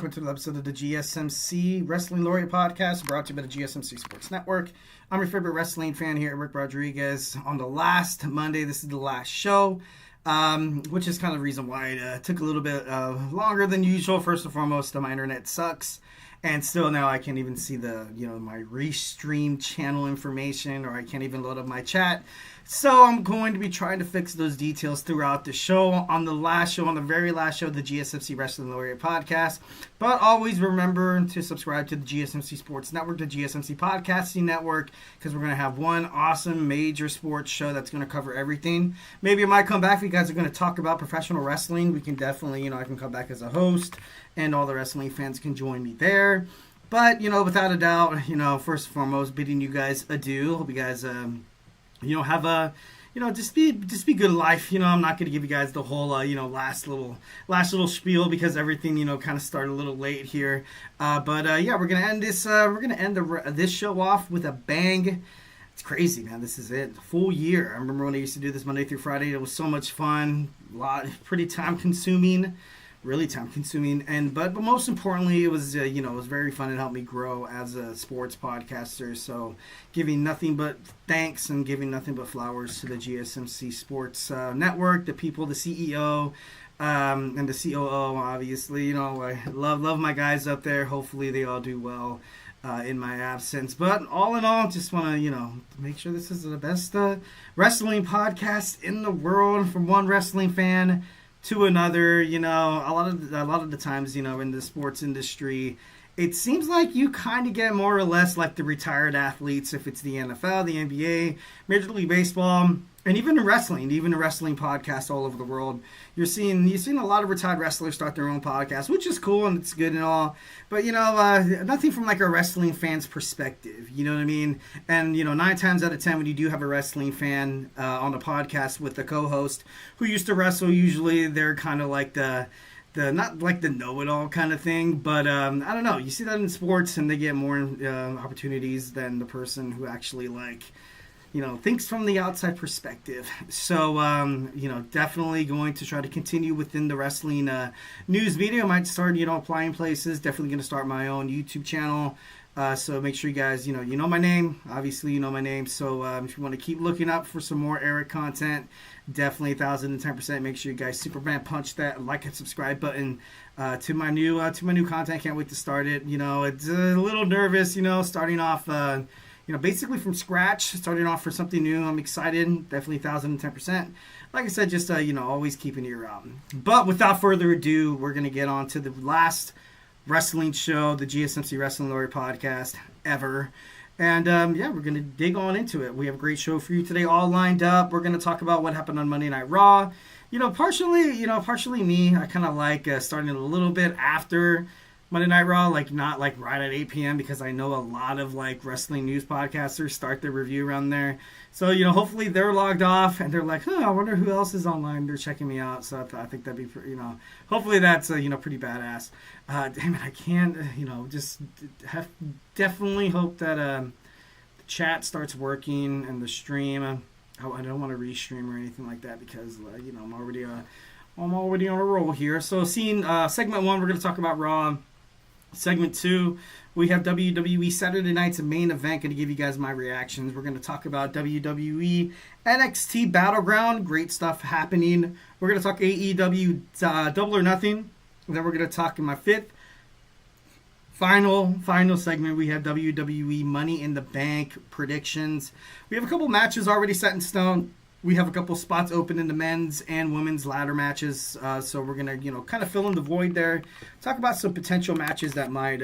welcome to the episode of the GSMC Wrestling Laureate Podcast, brought to you by the GSMC Sports Network. I'm your favorite wrestling fan here, Rick Rodriguez. On the last Monday, this is the last show, which is kind of the reason why it took a little bit longer than usual. First and foremost, my internet sucks, and still now I can't even see my restream channel information, or I can't even load up my chat. So I'm going to be trying to fix those details throughout the show. On the very last show, the GSMC Wrestling Laureate Podcast. But always remember to subscribe to the GSMC Sports Network, the GSMC Podcasting Network, because we're going to have one awesome major sports show that's going to cover everything. Maybe it might come back if you guys are going to talk about professional wrestling. We can definitely, I can come back as a host, and all the wrestling fans can join me there. But, without a doubt, first and foremost, bidding you guys adieu. Hope you guys... have a, just be good in life. I'm not going to give you guys the whole, last little spiel because everything, kind of started a little late here. But we're going to end this, this show off with a bang. It's crazy, man. This is it. Full year. I remember when I used to do this Monday through Friday. It was so much fun. Pretty time consuming. Really time consuming, but most importantly, it was it was very fun and helped me grow as a sports podcaster. So, giving nothing but thanks and giving nothing but flowers to the GSMC Sports Network, the people, the CEO, and the COO. Obviously, I love my guys up there. Hopefully, they all do well in my absence. But all in all, just want to make sure this is the best wrestling podcast in the world from one wrestling fan to another. A lot of the times, in the sports industry, it seems like you kind of get more or less like the retired athletes, if it's the NFL, the NBA, Major League Baseball, and even in wrestling, podcasts all over the world. You're seeing a lot of retired wrestlers start their own podcast, which is cool and it's good and all. But nothing from like a wrestling fan's perspective. You know what I mean? And 9 times out of 10, when you do have a wrestling fan on a podcast with a co-host who used to wrestle, usually they're kind of like the not like the know-it-all kind of thing, but I don't know. You see that in sports, and they get more opportunities than the person who actually thinks from the outside perspective. So, definitely going to try to continue within the wrestling news media. I might start, applying places. Definitely going to start my own YouTube channel. So make sure you guys, you know my name. Obviously, you know my name. So if you want to keep looking up for some more Eric content, definitely 1,010%. Make sure you guys Superman punch that like and subscribe button to my new content. Can't wait to start it. It's a little nervous, starting off. Basically from scratch, starting off for something new. I'm excited, definitely 1,010%. Like I said, just, always keep an ear out. But without further ado, we're going to get on to the last wrestling show, the GSMC Wrestling Laureate Podcast ever. And, we're going to dig on into it. We have a great show for you today, all lined up. We're going to talk about what happened on Monday Night RAW. Partially me. I kind of like starting a little bit after Monday Night Raw, not right at 8 p.m. because I know a lot of wrestling news podcasters start their review around there. So, hopefully they're logged off and they're like, I wonder who else is online. They're checking me out. So I think that'd be, hopefully that's, pretty badass. Damn it, I can't, definitely hope that the chat starts working and the stream. I don't want to restream or anything like that because, I'm already on a roll here. So seeing segment 1, we're going to talk about Raw. Segment 2, we have WWE Saturday Night's main event. Going to give you guys my reactions. We're going to talk about WWE NXT Battleground. Great stuff happening. We're going to talk AEW Double or Nothing. And then we're going to talk in my 5th final segment. We have WWE Money in the Bank predictions. We have a couple matches already set in stone. We have a couple spots open in the men's and women's ladder matches, so we're going to, kind of fill in the void there. Talk about some potential matches that might,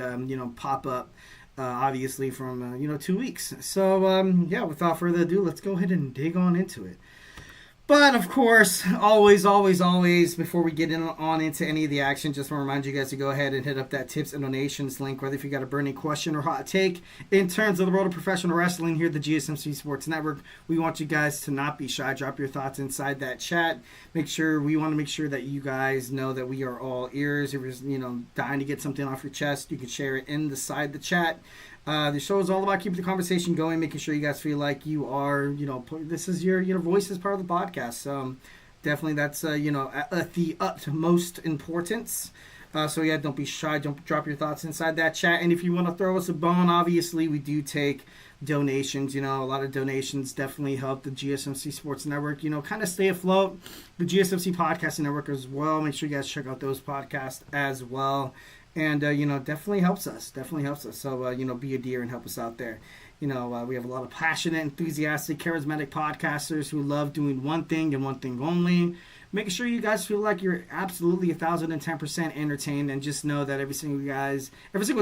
pop up, obviously, from, 2 weeks. So, without further ado, let's go ahead and dig on into it. But, of course, always, before we get on into any of the action, just want to remind you guys to go ahead and hit up that tips and donations link, whether if you got a burning question or hot take in terms of the world of professional wrestling here at the GSMC Sports Network. We want you guys to not be shy. Drop your thoughts inside that chat. We want to make sure that you guys know that we are all ears. If you're, dying to get something off your chest, you can share it inside the chat. The show is all about keeping the conversation going, making sure you guys feel like you are, this is your, voice is part of the podcast. So definitely that's, at the utmost importance. So yeah, don't be shy. Don't drop your thoughts inside that chat. And if you want to throw us a bone, obviously we do take donations. A lot of donations definitely help the GSMC Sports Network, kind of stay afloat. The GSMC Podcasting Network as well. Make sure you guys check out those podcasts as well. And, definitely helps us. So, be a dear and help us out there. We have a lot of passionate, enthusiastic, charismatic podcasters who love doing one thing and one thing only. Making sure you guys feel like you're absolutely 1,010% entertained, and just know that every single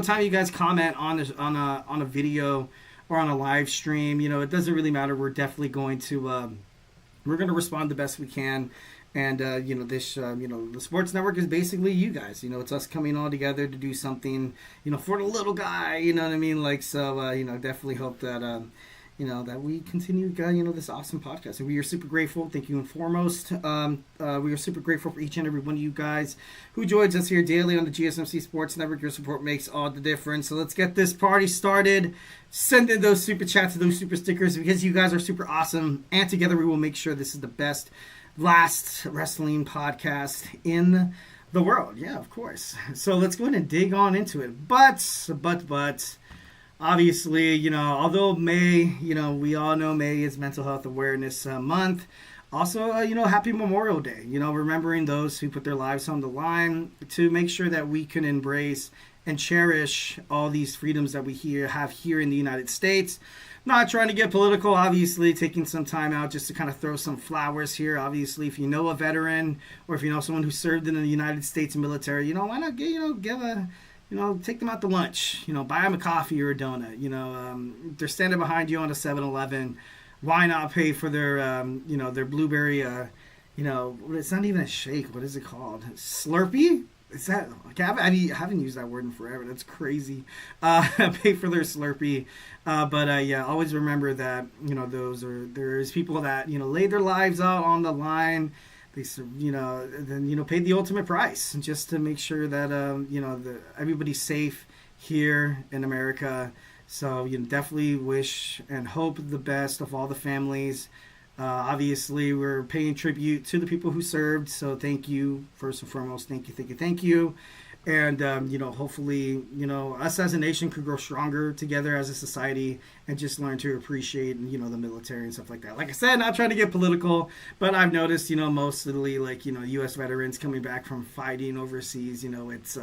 time you guys comment on a video or on a live stream, it doesn't really matter. We're definitely going to respond the best we can. And, the sports network is basically you guys. It's us coming all together to do something, for the little guy, you know what I mean? Definitely hope that, that we continue, this awesome podcast. And we are super grateful. Thank you and foremost. We are super grateful for each and every one of you guys who joins us here daily on the GSMC Sports Network. Your support makes all the difference. So let's get this party started. Send in those super chats, those super stickers, because you guys are super awesome. And together we will make sure this is the best last wrestling podcast in the world. Yeah, of course. So let's go ahead and dig on into it. But obviously, although May, we all know May is Mental Health Awareness Month. Also, happy Memorial Day. Remembering those who put their lives on the line to make sure that we can embrace and cherish all these freedoms that we have here in the United States. Not trying to get political, obviously, taking some time out just to kind of throw some flowers here. Obviously, if you know a veteran or if you know someone who served in the United States military, why not give take them out to lunch, buy them a coffee or a donut. They're standing behind you on a 7-Eleven. Why not pay for their, their blueberry, it's not even a shake. What is it called? Slurpee? Is that, I haven't used that word in forever. That's crazy. Pay for their Slurpee. Always remember that, there's people that, laid their lives out on the line. They, paid the ultimate price just to make sure that, everybody's safe here in America. So, definitely wish and hope the best of all the families. Obviously, we're paying tribute to the people who served. So thank you, first and foremost. Thank you. And, hopefully, us as a nation could grow stronger together as a society and just learn to appreciate, the military and stuff like that. Like I said, not trying to get political, but I've noticed, mostly U.S. veterans coming back from fighting overseas, it's,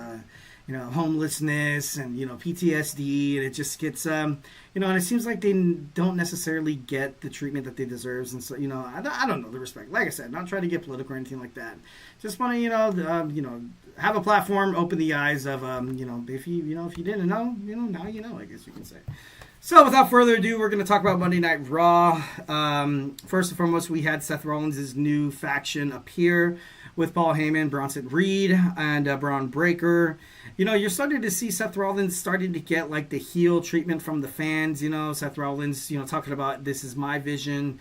homelessness and, PTSD, and it just gets, and it seems like they don't necessarily get the treatment that they deserve. And so, I don't know the respect. Like I said, not trying to get political or anything like that. Just want to, have a platform, open the eyes of, if you didn't know, now you know, I guess you can say. So without further ado, we're going to talk about Monday Night Raw. First and foremost, we had Seth Rollins' new faction appear with Paul Heyman, Bronson Reed, and Braun Breaker. You're starting to see Seth Rollins starting to get like the heel treatment from the fans. Seth Rollins, talking about this is my vision.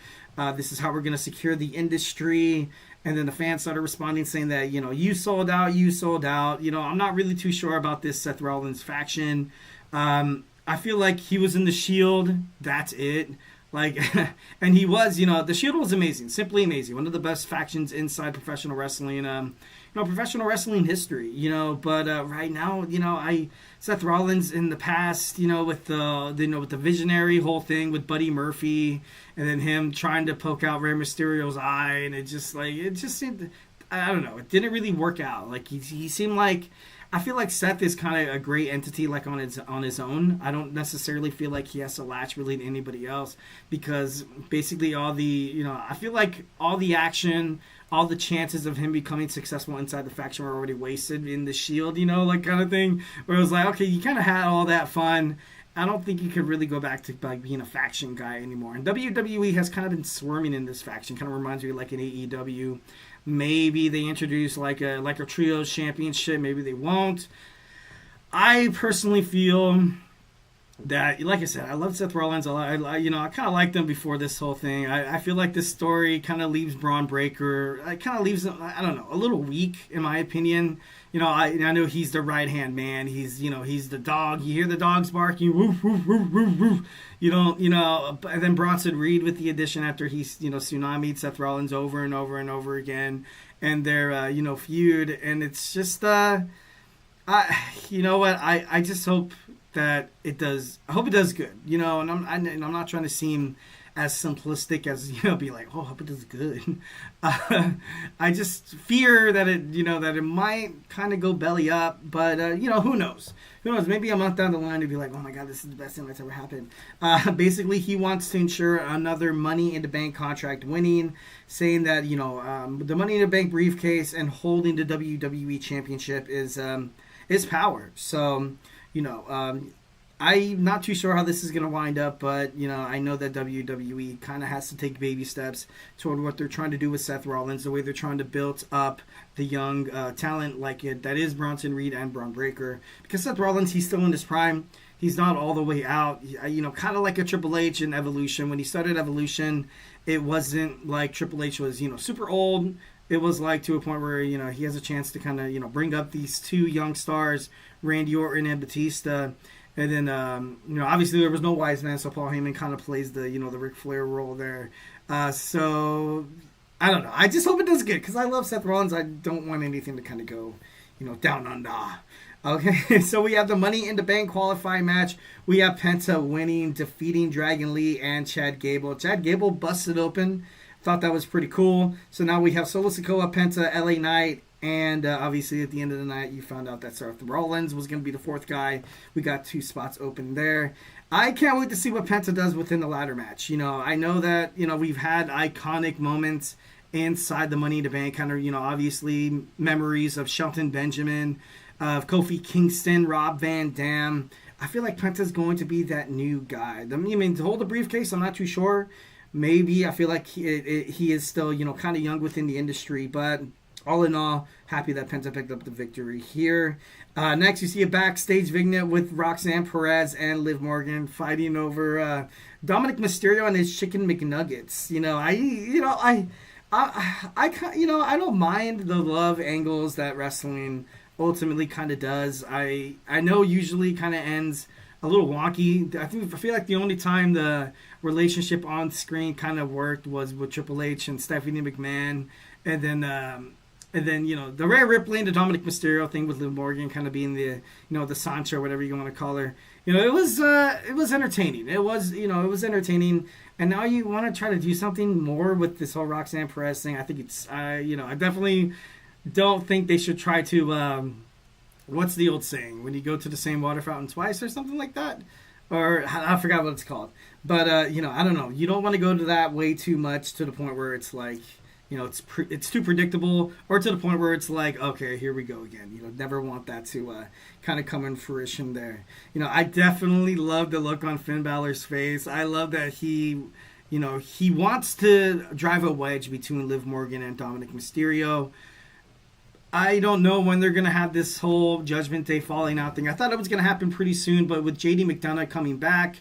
This is how we're going to secure the industry. And then the fans started responding saying that, you sold out. I'm not really too sure about this Seth Rollins faction. I feel like he was in the Shield. That's it. And he was, the Shield was amazing, simply amazing. One of the best factions inside professional wrestling, professional wrestling history, but right now, Seth Rollins in the past, with the visionary whole thing with Buddy Murphy and then him trying to poke out Rey Mysterio's eye. And it just seemed, I don't know, it didn't really work out. He seemed like, I feel like Seth is kind of a great entity, on his own. I don't necessarily feel like he has to latch really to anybody else because basically all the, I feel like all the action, all the chances of him becoming successful inside the faction were already wasted in the Shield, kind of thing. Where it was like, okay, you kind of had all that fun. I don't think you could really go back to being a faction guy anymore. And WWE has kind of been swarming in this faction. Kind of reminds me like an AEW. Maybe they introduce like a trios championship. Maybe they won't. I personally feel that, like I said, I love Seth Rollins. I kind of liked them before this whole thing. I feel like this story kind of leaves Braun Breaker. It kind of leaves him, I don't know, a little weak in my opinion. I know he's the right hand man. He's he's the dog. You hear the dogs barking, woof woof woof woof woof. And then Bronson Reed with the addition after he's tsunami'd Seth Rollins over and over and over again, and their feud, and it's just You know what? I just hope that it does. I hope it does good. You know, and I'm not trying to seem as simplistic as, you know, be like, oh, I hope it does good. I just fear that it might kind of go belly up, but you know, who knows? Who knows? Maybe a month down the line to be like, oh my God, this is the best thing that's ever happened. Basically, he wants to ensure another Money in the Bank contract winning, saying that, you know, the Money in the Bank briefcase and holding the WWE Championship is power. So, you know, I'm not too sure how this is going to wind up, but, you know, I know that WWE kind of has to take baby steps toward what they're trying to do with Seth Rollins, the way they're trying to build up the young talent like it that is Bronson Reed and Braun Breaker. Because Seth Rollins, he's still in his prime. He's not all the way out. You know, kind of like a Triple H in Evolution. When he started Evolution, it wasn't like Triple H was, you know, super old. It was like to a point where, you know, he has a chance to kind of, you know, bring up these two young stars, Randy Orton and Batista. And then, you know, obviously there was no wise man, so Paul Heyman kind of plays the, you know, the Ric Flair role there. So, I don't know. I just hope it does good, because I love Seth Rollins. I don't want anything to kind of go, you know, down under. Okay, so we have the Money in the Bank qualifying match. We have Penta winning, defeating Dragon Lee and Chad Gable. Chad Gable busted open. Thought that was pretty cool. So now we have Solo Sikoa, Penta, LA Knight, and obviously at the end of the night, you found out that Seth Rollins was going to be the fourth guy. We got 2 spots open there. I can't wait to see what Penta does within the ladder match. You know, I know that, you know, we've had iconic moments inside the Money in the Bank, kind of, you know, obviously memories of Shelton Benjamin, of Kofi Kingston, Rob Van Dam. I feel like Penta's going to be that new guy. I mean, to hold the briefcase, I'm not too sure. Maybe. I feel like he is still, you know, kind of young within the industry, but all in all, happy that Penta picked up the victory here. Next, you see a backstage vignette with Roxanne Perez and Liv Morgan fighting over Dominic Mysterio and his chicken McNuggets. You know, I don't mind the love angles that wrestling ultimately kind of does. I know usually kind of ends a little wonky. I feel like the only time the relationship on screen kind of worked was with Triple H and Stephanie McMahon, and then you know, the Rhea Ripley and the Dominic Mysterio thing with Liv Morgan kind of being the, you know, the Sancha or whatever you want to call her. You know, it was entertaining. It was entertaining. And now you want to try to do something more with this whole Roxanne Perez thing. I think it's you know, I definitely don't think they should try to what's the old saying? When you go to the same water fountain twice or something like that? Or I forgot what it's called. But, you know, I don't know. You don't want to go to that way too much to the point where it's like, you know, it's too predictable, or to the point where it's like, okay, here we go again. You know, never want that to kind of come in fruition there. You know, I definitely love the look on Finn Balor's face. I love that he, you know, he wants to drive a wedge between Liv Morgan and Dominic Mysterio. I don't know when they're going to have this whole Judgment Day falling out thing. I thought it was going to happen pretty soon, but with JD McDonough coming back,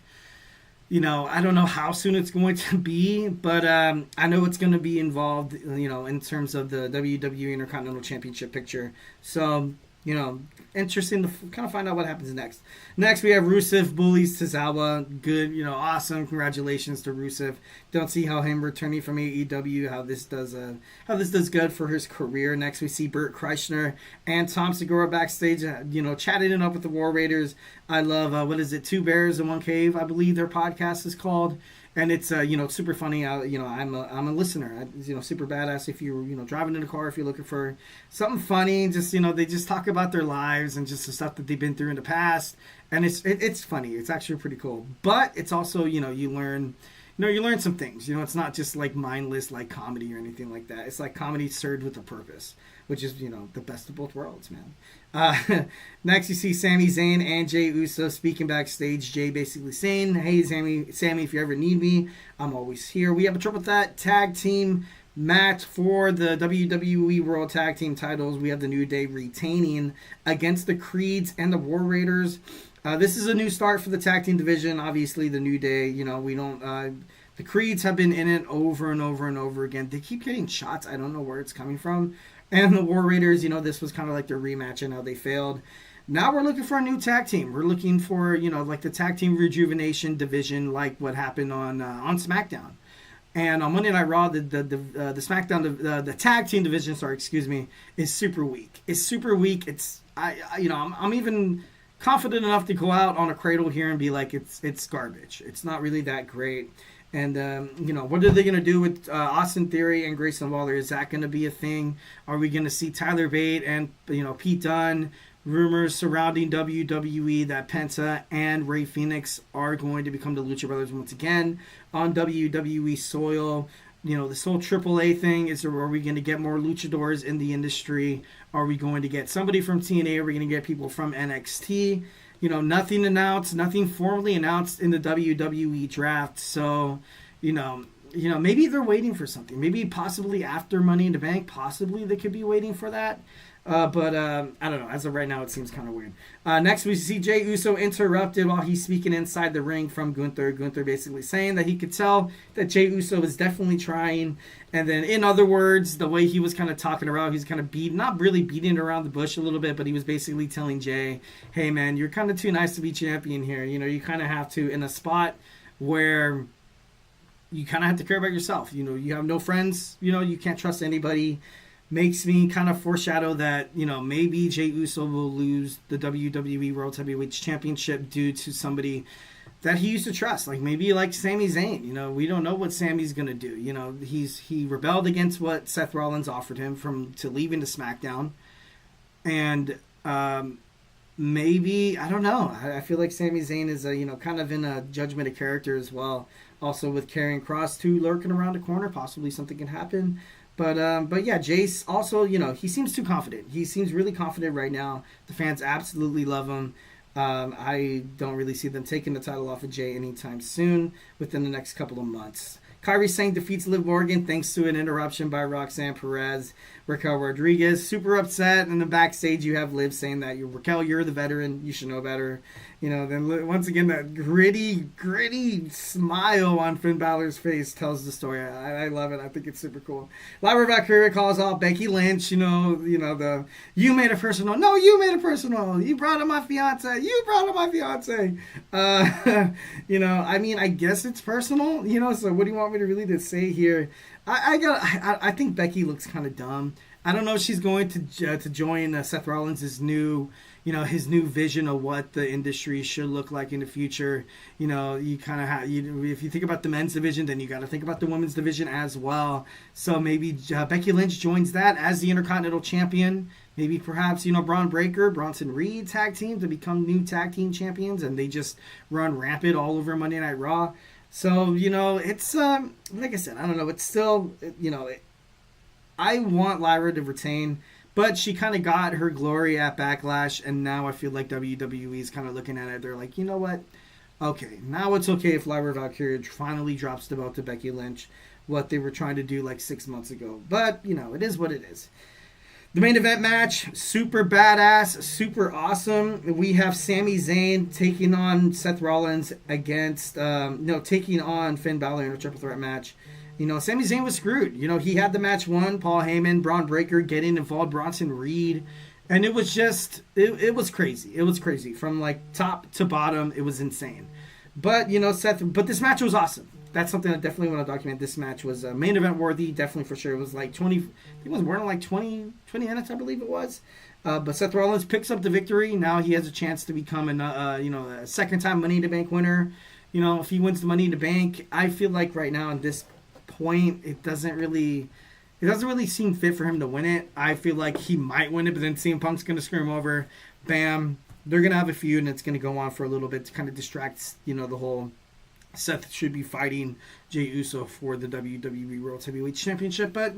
you know, I don't know how soon it's going to be, but I know it's going to be involved, you know, in terms of the WWE Intercontinental Championship picture. So, you know, interesting to kind of find out what happens next. Next, we have Rusev bullies Tozawa. Good, you know, awesome. Congratulations to Rusev. Don't see how him returning from AEW, how this does good for his career. Next, we see Burt Kreischer and Tom Segura backstage, you know, chatting it up with the War Raiders. I love, what is it, Two Bears in One Cave, I believe their podcast is called. And it's, you know, super funny. You know, I'm a listener. You know, super badass if you're, you know, driving in a car, if you're looking for something funny. Just, you know, they just talk about their lives and just the stuff that they've been through in the past. And it's funny. It's actually pretty cool. But it's also, you know, you learn some things. You know, it's not just like mindless like comedy or anything like that. It's like comedy served with a purpose, which is, you know, the best of both worlds, man. Next, you see Sami Zayn and Jey Uso speaking backstage. Jey basically saying, hey, Sami, if you ever need me, I'm always here. We have a triple threat tag team match for the WWE World Tag Team titles. We have the New Day retaining against the Creeds and the War Raiders. This is a new start for the tag team division. Obviously, the New Day, you know, we don't... the Creeds have been in it over and over and over again. They keep getting shots. I don't know where it's coming from. And the War Raiders, you know, this was kind of like their rematch and how they failed. Now we're looking for a new tag team. We're looking for, you know, like the tag team rejuvenation division, like what happened on SmackDown. And on Monday Night Raw, the SmackDown, the tag team division, is super weak. It's super weak. I'm even confident enough to go out on a cradle here and be like, it's garbage. It's not really that great. And, what are they going to do with Austin Theory and Grayson Waller? Is that going to be a thing? Are we going to see Tyler Bate and, Pete Dunne? Rumors surrounding WWE that Penta and Rey Fenix are going to become the Lucha Brothers once again on WWE soil. This whole AAA thing, are we going to get more luchadors in the industry? Are we going to get somebody from TNA? Are we going to get people from NXT? Nothing announced, nothing formally announced in the WWE draft. So, maybe they're waiting for something. Maybe possibly after Money in the Bank, possibly they could be waiting for that. But I don't know. As of right now, it seems kind of weird. Next, we see Jey Uso interrupted while he's speaking inside the ring from Gunther. Gunther basically saying that he could tell that Jey Uso is definitely trying. And then, in other words, the way he was kind of talking around, he's kind of not really beating around the bush a little bit, but he was basically telling Jey, hey, man, you're kind of too nice to be champion here. You kind of have to, in a spot where you kind of have to care about yourself. You have no friends. You can't trust anybody. Makes me kind of foreshadow that, maybe Jey Uso will lose the WWE World Heavyweight Championship due to somebody that he used to trust. Like maybe like Sami Zayn. We don't know what Sami's going to do. He rebelled against what Seth Rollins offered him to leaving to SmackDown. And maybe, I don't know. I feel like Sami Zayn is, kind of in a judgment of character as well. Also with Karrion Kross too lurking around the corner. Possibly something can happen. But yeah, Jace also, he seems too confident. He seems really confident right now. The fans absolutely love him. I don't really see them taking the title off of Jey anytime soon within the next couple of months. Kairi Sane defeats Liv Morgan thanks to an interruption by Roxanne Perez. Raquel Rodriguez, super upset. In the backstage, you have Liv saying that, Raquel, you're the veteran. You should know better. Then once again, that gritty smile on Finn Balor's face tells the story. I love it. I think it's super cool. Lyra Valkyria calls out Becky Lynch. You made it personal. No, you made it personal. You brought up my fiance. I guess it's personal. So what do you want me to really say here? I think Becky looks kind of dumb. I don't know if she's going to join Seth Rollins' his new vision of what the industry should look like in the future. You kind of have, if you think about the men's division, then you got to think about the women's division as well. So maybe Becky Lynch joins that as the Intercontinental Champion. Maybe perhaps, Braun Breaker, Bronson Reed tag team to become new tag team champions, and they just run rampant all over Monday Night Raw. So, it's, like I said, I don't know. It's still, I want Lyra to retain, but she kind of got her glory at Backlash, and now I feel like WWE is kind of looking at it. They're like, you know what? Okay, now it's okay if Lyra Valkyria finally drops the belt to Becky Lynch, what they were trying to do like 6 months ago. But, it is what it is. The main event match, super badass, super awesome. We have Sami Zayn taking on Seth Rollins taking on Finn Balor in a triple threat match. Sami Zayn was screwed. He had the match won. Paul Heyman, Braun Breaker getting involved, Bronson Reed. And it was just, it was crazy. It was crazy. From like top to bottom, it was insane. But, but this match was awesome. That's something I definitely want to document. This match was main event worthy, definitely for sure. It was like 20, I think it was more than like 20 minutes, I believe it was. But Seth Rollins picks up the victory. Now he has a chance to become a second time Money in the Bank winner. If he wins the Money in the Bank, I feel like right now at this point, it doesn't really seem fit for him to win it. I feel like he might win it, but then CM Punk's going to screw him over. Bam. They're going to have a feud, and it's going to go on for a little bit to kind of distract, the whole Seth should be fighting Jey Uso for the WWE World Heavyweight Championship. But,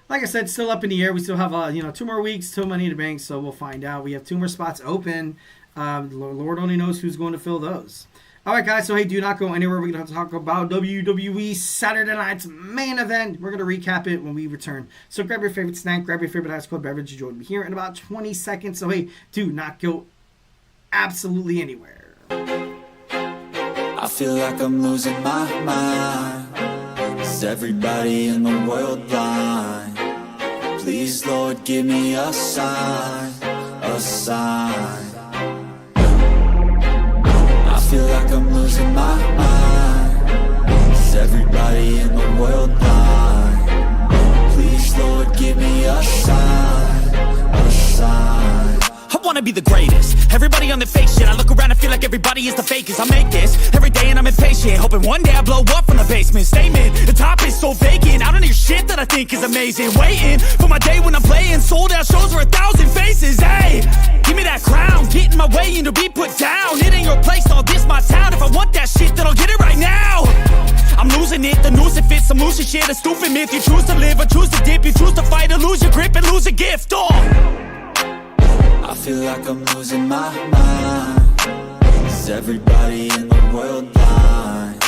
like I said, still up in the air. We still have, 2 more weeks till Money in the Bank, so we'll find out. We have 2 more spots open. Lord only knows who's going to fill those. All right, guys, so hey, do not go anywhere. We're going to talk about WWE Saturday night's main event. We're going to recap it when we return. So grab your favorite snack, grab your favorite ice cold beverage. Join me here in about 20 seconds. So hey, do not go absolutely anywhere. I feel like I'm losing my mind. Is everybody in the world blind? Please, Lord, give me a sign, a sign. I feel like I'm losing my mind. Is everybody in the world a sign, a sign. I wanna be the greatest. Everybody on the fake shit. I look around and feel like everybody is the fakest. I make this every day and I'm impatient, hoping one day I blow up from the basement. Statement, the top is so vacant. I don't hear shit that I think is amazing. Waiting for my day when I'm playing sold out shows for 1,000 faces. Hey, give me that crown, get in my way and to be put down. It ain't your place, all this my town. If I want that shit, then I'll get it right now. I'm losing it, the noose it fits. I'm losing shit, a stupid myth. You choose to live or choose to dip. You choose to fight or lose your grip and lose a gift. I feel like I'm losing my mind. Is everybody in the world blind?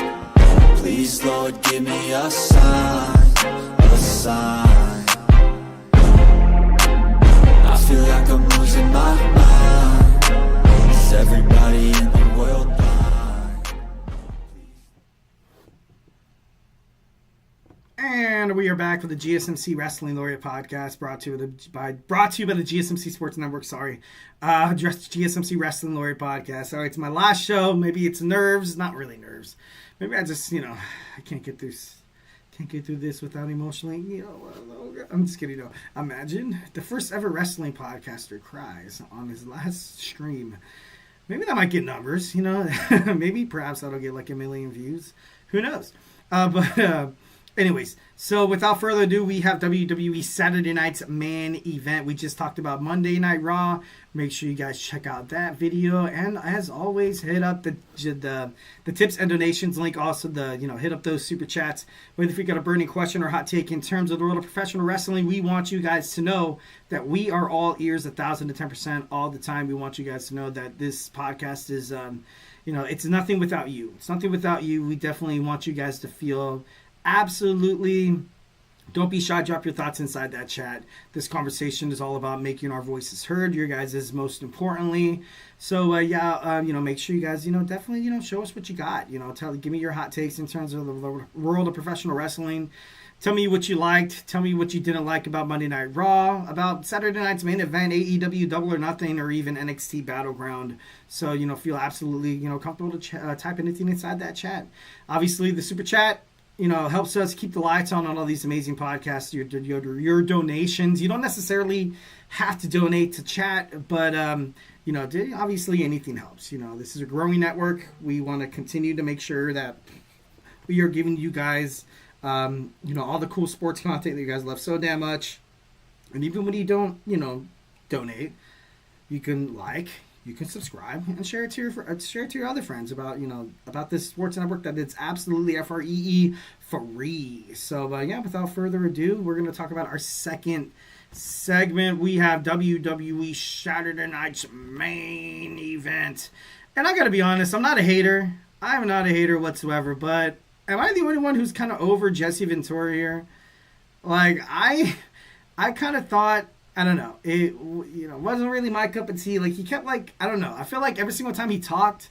Please, Lord, give me a sign, a sign. I feel like I'm losing my mind. Is everybody in the world blind? And we are back with the GSMC Wrestling Laureate Podcast, brought to you by the GSMC Sports Network. GSMC Wrestling Laureate Podcast. Sorry, it's my last show. Maybe it's nerves, not really nerves. Maybe I just, I can't get through this without emotionally. I'm just kidding. Imagine the first ever wrestling podcaster cries on his last stream. Maybe that might get numbers. Maybe perhaps that'll get like 1 million views. Who knows? Anyways, so without further ado, we have WWE Saturday night's main event. We just talked about Monday Night Raw. Make sure you guys check out that video, and as always, hit up the tips and donations link. Also, hit up those super chats. Whether if you got a burning question or hot take in terms of the world of professional wrestling, we want you guys to know that we are all ears, 1,000 to 10% all the time. We want you guys to know that this podcast is, it's nothing without you. It's nothing without you. We definitely want you guys to feel. Absolutely. Don't be shy. Drop your thoughts inside that chat. This conversation is all about making our voices heard. Your guys is most importantly. So, make sure you guys, definitely, show us what you got. Give me your hot takes in terms of the world of professional wrestling. Tell me what you liked. Tell me what you didn't like about Monday Night Raw, about Saturday night's main event, AEW Double or Nothing, or even NXT Battleground. So, feel absolutely, comfortable to type anything inside that chat. Obviously, the super chat, helps us keep the lights on all these amazing podcasts. Your donations. You don't necessarily have to donate to chat, but obviously anything helps. This is a growing network. We want to continue to make sure that we are giving you guys, all the cool sports content that you guys love so damn much. And even when you don't, donate, you can you can subscribe and share it to your other friends about this sports network that it's absolutely free. So without further ado, we're going to talk about our second segment. We have WWE Saturday night's main event, and I got to be honest, I'm not a hater. I'm not a hater whatsoever. But am I the only one who's kind of over Jesse Ventura here? Like I kind of thought. I don't know. It wasn't really my cup of tea. Like he kept I don't know. I feel like every single time he talked,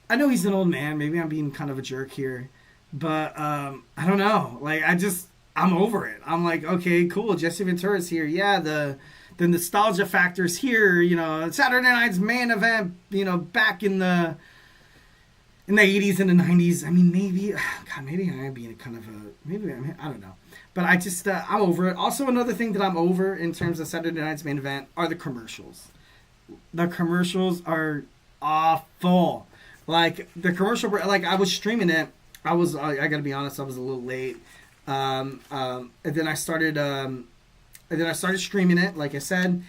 I know he's an old man. Maybe I'm being kind of a jerk here, but I don't know. I'm over it. I'm like, okay, cool. Jesse Ventura's here. Yeah, the nostalgia factor's here. Saturday night's main event. Back in the 80s and the 90s. I mean, maybe I am being kind of I don't know. But I just, I'm over it. Also, another thing that I'm over in terms of Saturday night's main event are the commercials. The commercials are awful. The commercial, I was streaming it. I gotta be honest, I was a little late. And then I started streaming it, like I said.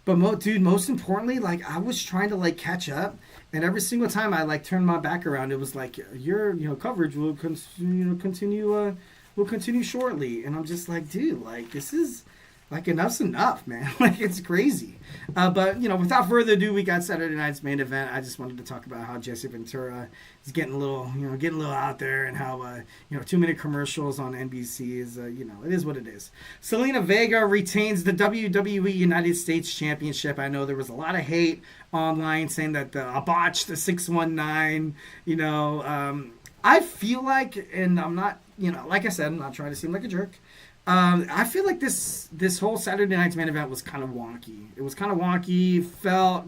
But most importantly, I was trying to catch up. And every single time I turned my back around, it was your coverage will continue. We'll continue shortly. And I'm just dude, this is enough's enough, man. It's crazy. But without further ado, we got Saturday night's main event. I just wanted to talk about how Jesse Ventura is getting a little out there, and how too many commercials on NBC is it is what it is. Selena Vega retains the WWE United States Championship. I know there was a lot of hate online saying that I botched the 619. I feel and I'm not, like I said, I'm not trying to seem like a jerk. I feel like this whole Saturday night's main event was kind of wonky. It was kind of wonky, felt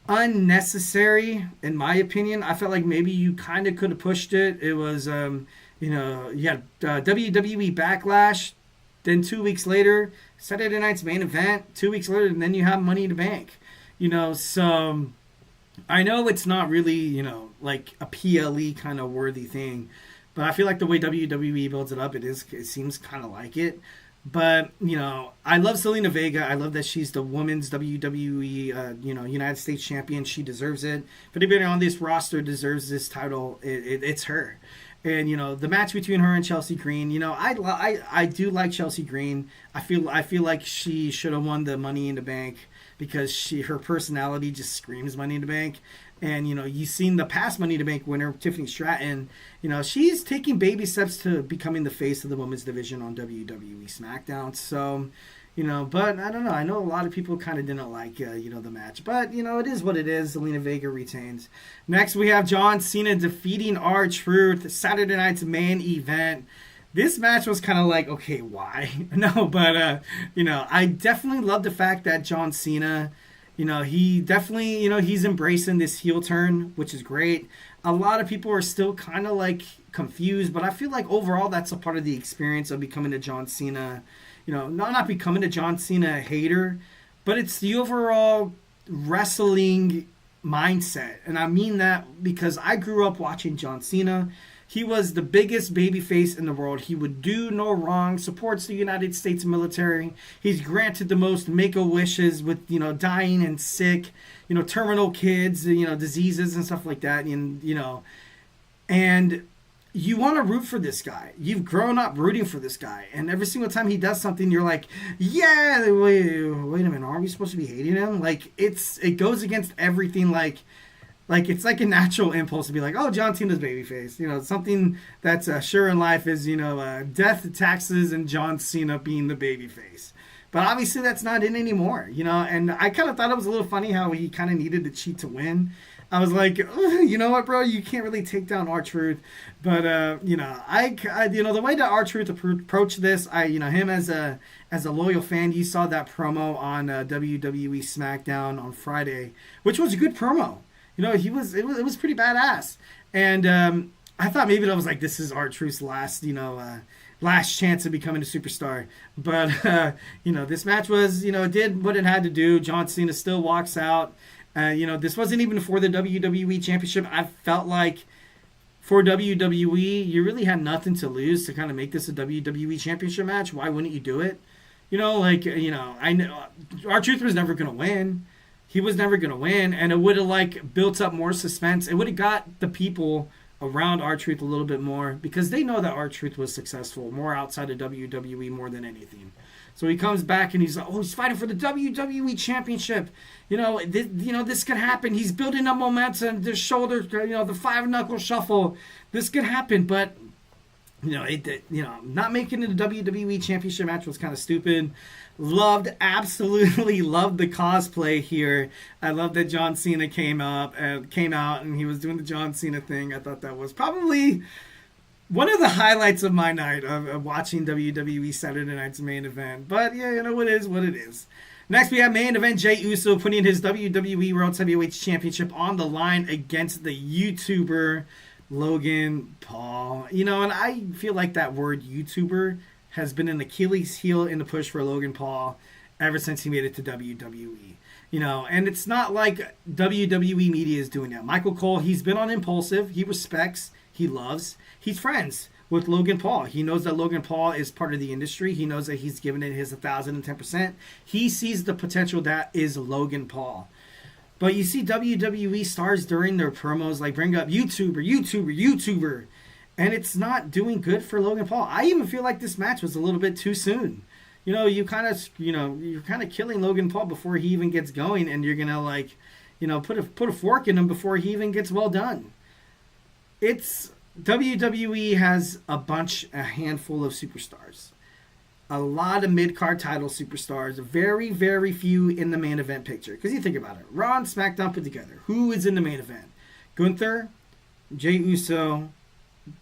unnecessary, in my opinion. I felt like maybe you kind of could have pushed it. It was, you had WWE Backlash. then 2 weeks later, Saturday night's main event. 2 weeks later, and then you have Money in the Bank. So I know it's not really, like a PLE kind of worthy thing, but I feel like the way WWE builds it up, it seems kind of like it. But, I love Zelina Vega. I love that she's the women's WWE, United States champion. She deserves it. If anybody on this roster deserves this title, it's her. And, the match between her and Chelsea Green, I do like Chelsea Green. I feel like she should have won the Money in the Bank because her personality just screams Money in the Bank. And, you've seen the past Money in the Bank winner, Tiffany Stratton. She's taking baby steps to becoming the face of the women's division on WWE SmackDown. So, but I don't know. I know a lot of people kind of didn't like, the match. But, it is what it is. Zelina Vega retains. Next, we have John Cena defeating R-Truth, Saturday night's main event. This match was kind of like, okay, why? No, but, I definitely love the fact that John Cena... he definitely, he's embracing this heel turn, which is great. A lot of people are still kind of like confused, but I feel like overall that's a part of the experience of becoming a John Cena, not becoming a John Cena hater, but it's the overall wrestling mindset. And I mean that because I grew up watching John Cena. He was the biggest babyface in the world. He would do no wrong, supports the United States military. He's granted the most make-a-wishes with, dying and sick, terminal kids, diseases and stuff like that. And you want to root for this guy. You've grown up rooting for this guy. And every single time he does something, you're like, yeah, wait a minute, are we supposed to be hating him? Like, it goes against everything, like it's like a natural impulse to be like, oh, John Cena's babyface. Something that's sure in life is, death, taxes, and John Cena being the babyface. But obviously that's not in anymore, And I kind of thought it was a little funny how he kind of needed to cheat to win. I was like, you know what, bro? You can't really take down R-Truth. But, I the way that R-Truth approached this, him as a loyal fan, you saw that promo on WWE SmackDown on Friday, which was a good promo. It was pretty badass. And I thought maybe that was like, this is R-Truth's last, last chance of becoming a superstar. But, this match was, it did what it had to do. John Cena still walks out. This wasn't even for the WWE Championship. I felt like for WWE, you really had nothing to lose to kind of make this a WWE Championship match. Why wouldn't you do it? I know R-Truth was never going to win. He was never going to win, and it would have, built up more suspense. It would have got the people around R-Truth a little bit more because they know that R-Truth was successful more outside of WWE more than anything. So he comes back, and he's like, he's fighting for the WWE Championship. This could happen. He's building up momentum, the shoulder, the five-knuckle shuffle. This could happen, but... not making it a WWE Championship match was kind of stupid. Absolutely loved the cosplay here. I love that John Cena came out and he was doing the John Cena thing. I thought that was probably one of the highlights of my night of watching WWE Saturday Night's main event. But yeah, it is what it is. Next, we have main event Jey Uso putting his WWE World Heavyweight Championship on the line against the YouTuber Logan Paul. And I feel like that word YouTuber has been an Achilles heel in the push for Logan Paul ever since he made it to WWE. And it's not like WWE media is doing that. Michael Cole, he's been on Impulsive. He respects, he loves, he's friends with Logan Paul. He knows that Logan Paul is part of the industry. He knows that he's given it his 1,010%. He sees the potential that is Logan Paul. But you see WWE stars during their promos bring up YouTuber, and it's not doing good for Logan Paul. I even feel like this match was a little bit too soon. You're kind of killing Logan Paul before he even gets going, and you're gonna put a fork in him before he even gets well done. It's WWE has a handful of superstars. A lot of mid-card title superstars, very, very few in the main event picture. Because you think about it, Raw and SmackDown put together. Who is in the main event? Gunther, Jey Uso,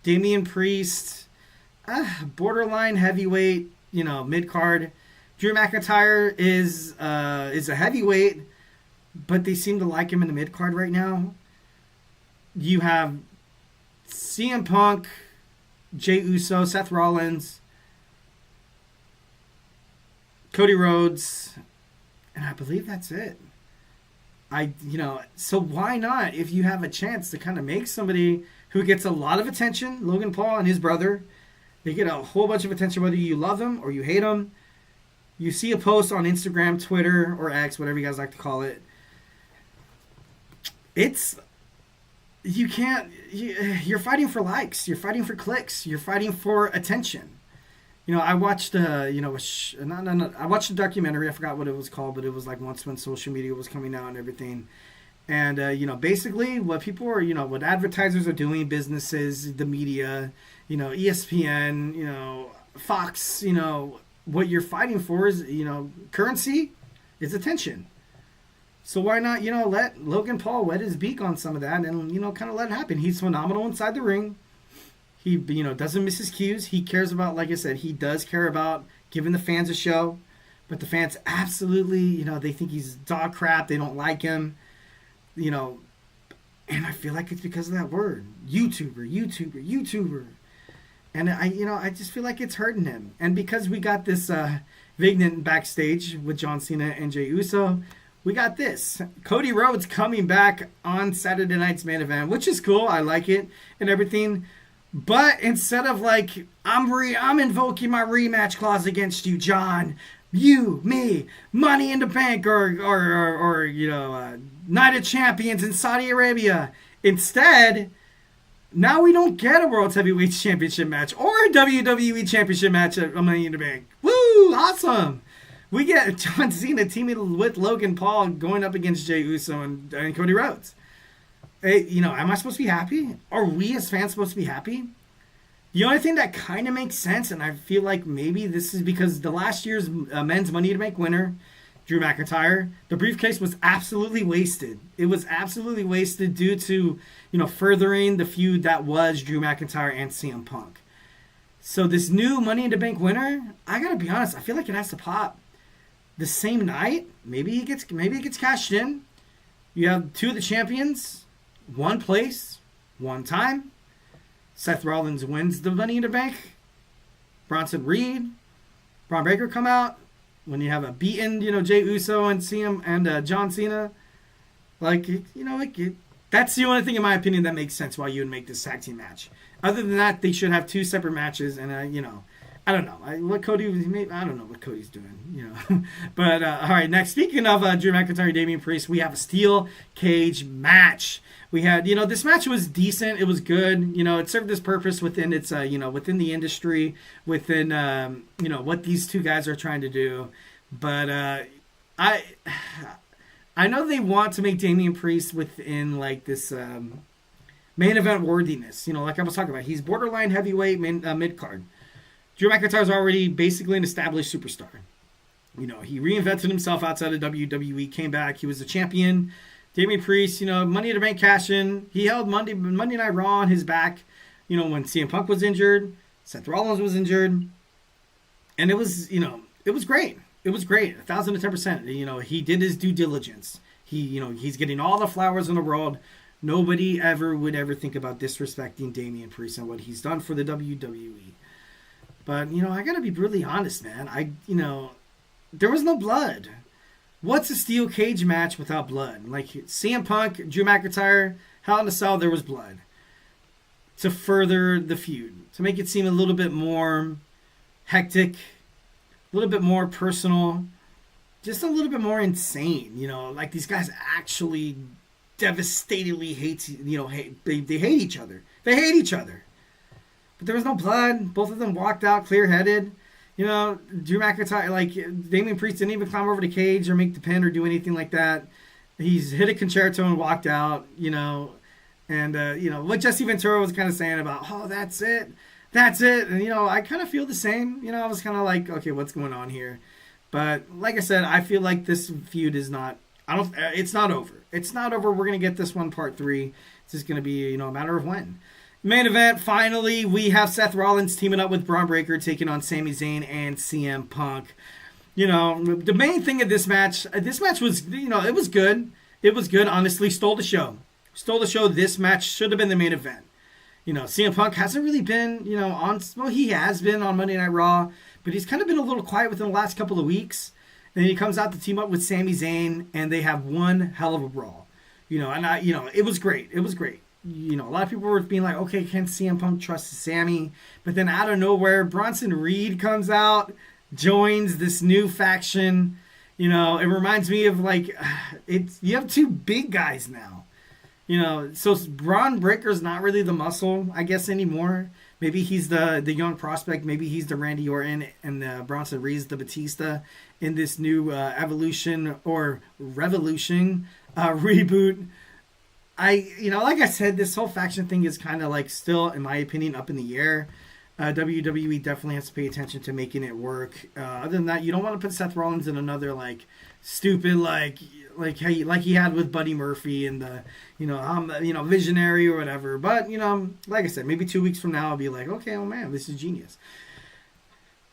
Damien Priest, borderline heavyweight, mid-card. Drew McIntyre is a heavyweight, but they seem to like him in the mid-card right now. You have CM Punk, Jey Uso, Seth Rollins. Cody Rhodes, and I believe that's it. So why not, if you have a chance to kind of make somebody who gets a lot of attention, Logan Paul and his brother, they get a whole bunch of attention whether you love them or you hate them. You see a post on Instagram, Twitter, or X, whatever you guys like to call it. You're fighting for likes. You're fighting for clicks. You're fighting for attention. I watched I watched a documentary. I forgot what it was called, but it was like once when social media was coming out and everything. And, basically what people are, what advertisers are doing, businesses, the media, ESPN, Fox, what you're fighting for is, currency is attention. So why not, let Logan Paul wet his beak on some of that and, kind of let it happen. He's phenomenal inside the ring. He, doesn't miss his cues. He cares about, like I said, he does care about giving the fans a show. But the fans absolutely, they think he's dog crap. They don't like him. And I feel like it's because of that word. YouTuber. And I just feel like it's hurting him. And because we got this Vignet backstage with John Cena and Jey Uso, we got this. Cody Rhodes coming back on Saturday night's main event, which is cool. I like it and everything. But instead of like, I'm invoking my rematch clause against you, John. You, me, Money in the Bank, or Night of Champions in Saudi Arabia. Instead, now we don't get a World Heavyweight Championship match or a WWE Championship match at Money in the Bank. Woo! Awesome! We get John Cena teaming with Logan Paul going up against Jey Uso and Cody Rhodes. Hey, am I supposed to be happy? Are we as fans supposed to be happy? The only thing that kind of makes sense, and I feel like maybe this is because the last year's men's Money to Bank winner, Drew McIntyre, the briefcase was absolutely wasted. It was absolutely wasted due to, furthering the feud that was Drew McIntyre and CM Punk. So this new Money in the Bank winner, I gotta be honest, I feel like it has to pop the same night. Maybe it gets cashed in. You have two of the champions, one place, one time. Seth Rollins wins the Money in the Bank. Bronson Reed, Braun Breaker come out. When you have a beaten, Jey Uso and CM and John Cena, that's the only thing in my opinion that makes sense why you would make this tag team match. Other than that, they should have two separate matches, and I don't know I don't know what Cody's doing, But all right, next, speaking of Drew McIntyre, Damien Priest, we have a steel cage match. We had, this match was decent. It was good. It served its purpose within its, within the industry, within, what these two guys are trying to do. But I know they want to make Damien Priest within, this main event worthiness. Like I was talking about. He's borderline heavyweight mid-card. Drew McIntyre's already basically an established superstar. He reinvented himself outside of WWE, came back. He was a champion. Damien Priest, Money in the Bank cash-in. He held Monday Night RAW on his back, when CM Punk was injured, Seth Rollins was injured. And it was, it was great. It was great, 1,010%. He did his due diligence. He's getting all the flowers in the world. Nobody would ever think about disrespecting Damien Priest and what he's done for the WWE. But, I gotta be really honest, man. There was no blood. What's a steel cage match without blood? Like CM Punk, Drew McIntyre, Hell in a Cell, there was blood. To further the feud. To make it seem a little bit more hectic. A little bit more personal. Just a little bit more insane. Like these guys actually devastatingly hate they hate each other. They hate each other. But there was no blood. Both of them walked out clear-headed. Drew McIntyre, Damien Priest didn't even climb over the cage or make the pin or do anything like that. He's hit a concerto and walked out, and, what Jesse Ventura was kind of saying about, oh, that's it. And, I kind of feel the same. I was kind of like, okay, what's going on here? But like I said, I feel like this feud is not, it's not over. It's not over. We're going to get this one part 3. It's just going to be, a matter of when. Main event, finally, we have Seth Rollins teaming up with Braun Breaker, taking on Sami Zayn and CM Punk. The main thing of this match was, it was good. It was good, honestly, stole the show. This match should have been the main event. CM Punk hasn't really been, he has been on Monday Night Raw, but he's kind of been a little quiet within the last couple of weeks. And then he comes out to team up with Sami Zayn, and they have one hell of a brawl. It was great. It was great. A lot of people were being like, okay, can CM Punk trust Sammy? But then out of nowhere, Bronson Reed comes out, joins this new faction. It reminds me of you have two big guys now. So Braun Breaker's not really the muscle, I guess, anymore. Maybe he's the young prospect. Maybe he's the Randy Orton, and Bronson Reed's the Batista in this new evolution or revolution reboot. Like I said, this whole faction thing is kind of still, in my opinion, up in the air. WWE definitely has to pay attention to making it work. Other than that, you don't want to put Seth Rollins in another stupid like he had with Buddy Murphy and the visionary or whatever. But like I said, maybe 2 weeks from now I'll be like, okay, oh man, this is genius.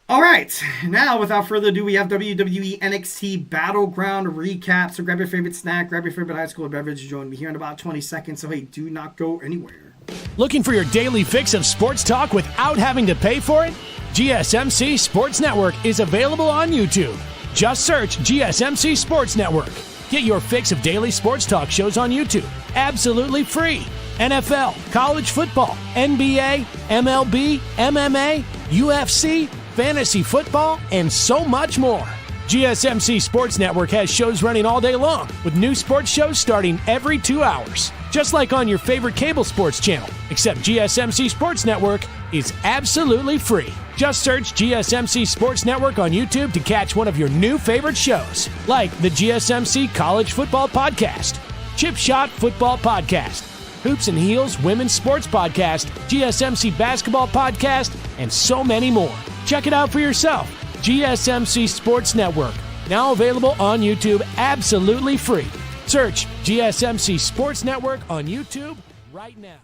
All right, now without further ado, we have WWE NXT Battleground recap. So grab your favorite snack, grab your favorite high school beverage, join me here in about 20 seconds. So hey, do not go anywhere. Looking for your daily fix of sports talk without having to pay for it? GSMC Sports Network is available on YouTube. Just search GSMC Sports Network. Get your fix of daily sports talk shows on YouTube, absolutely free. NFL, college football, NBA, MLB, MMA, UFC, fantasy football, and so much more. GSMC Sports Network has shows running all day long, with new sports shows starting every 2 hours. Just like on your favorite cable sports channel, except GSMC Sports Network is absolutely free. Just search GSMC Sports Network on YouTube to catch one of your new favorite shows, like the GSMC College Football Podcast, Chip Shot Football Podcast, Hoops and Heels Women's Sports Podcast, GSMC Basketball Podcast, and so many more. Check it out for yourself. GSMC Sports Network, now available on YouTube absolutely free. Search GSMC Sports Network on YouTube right now.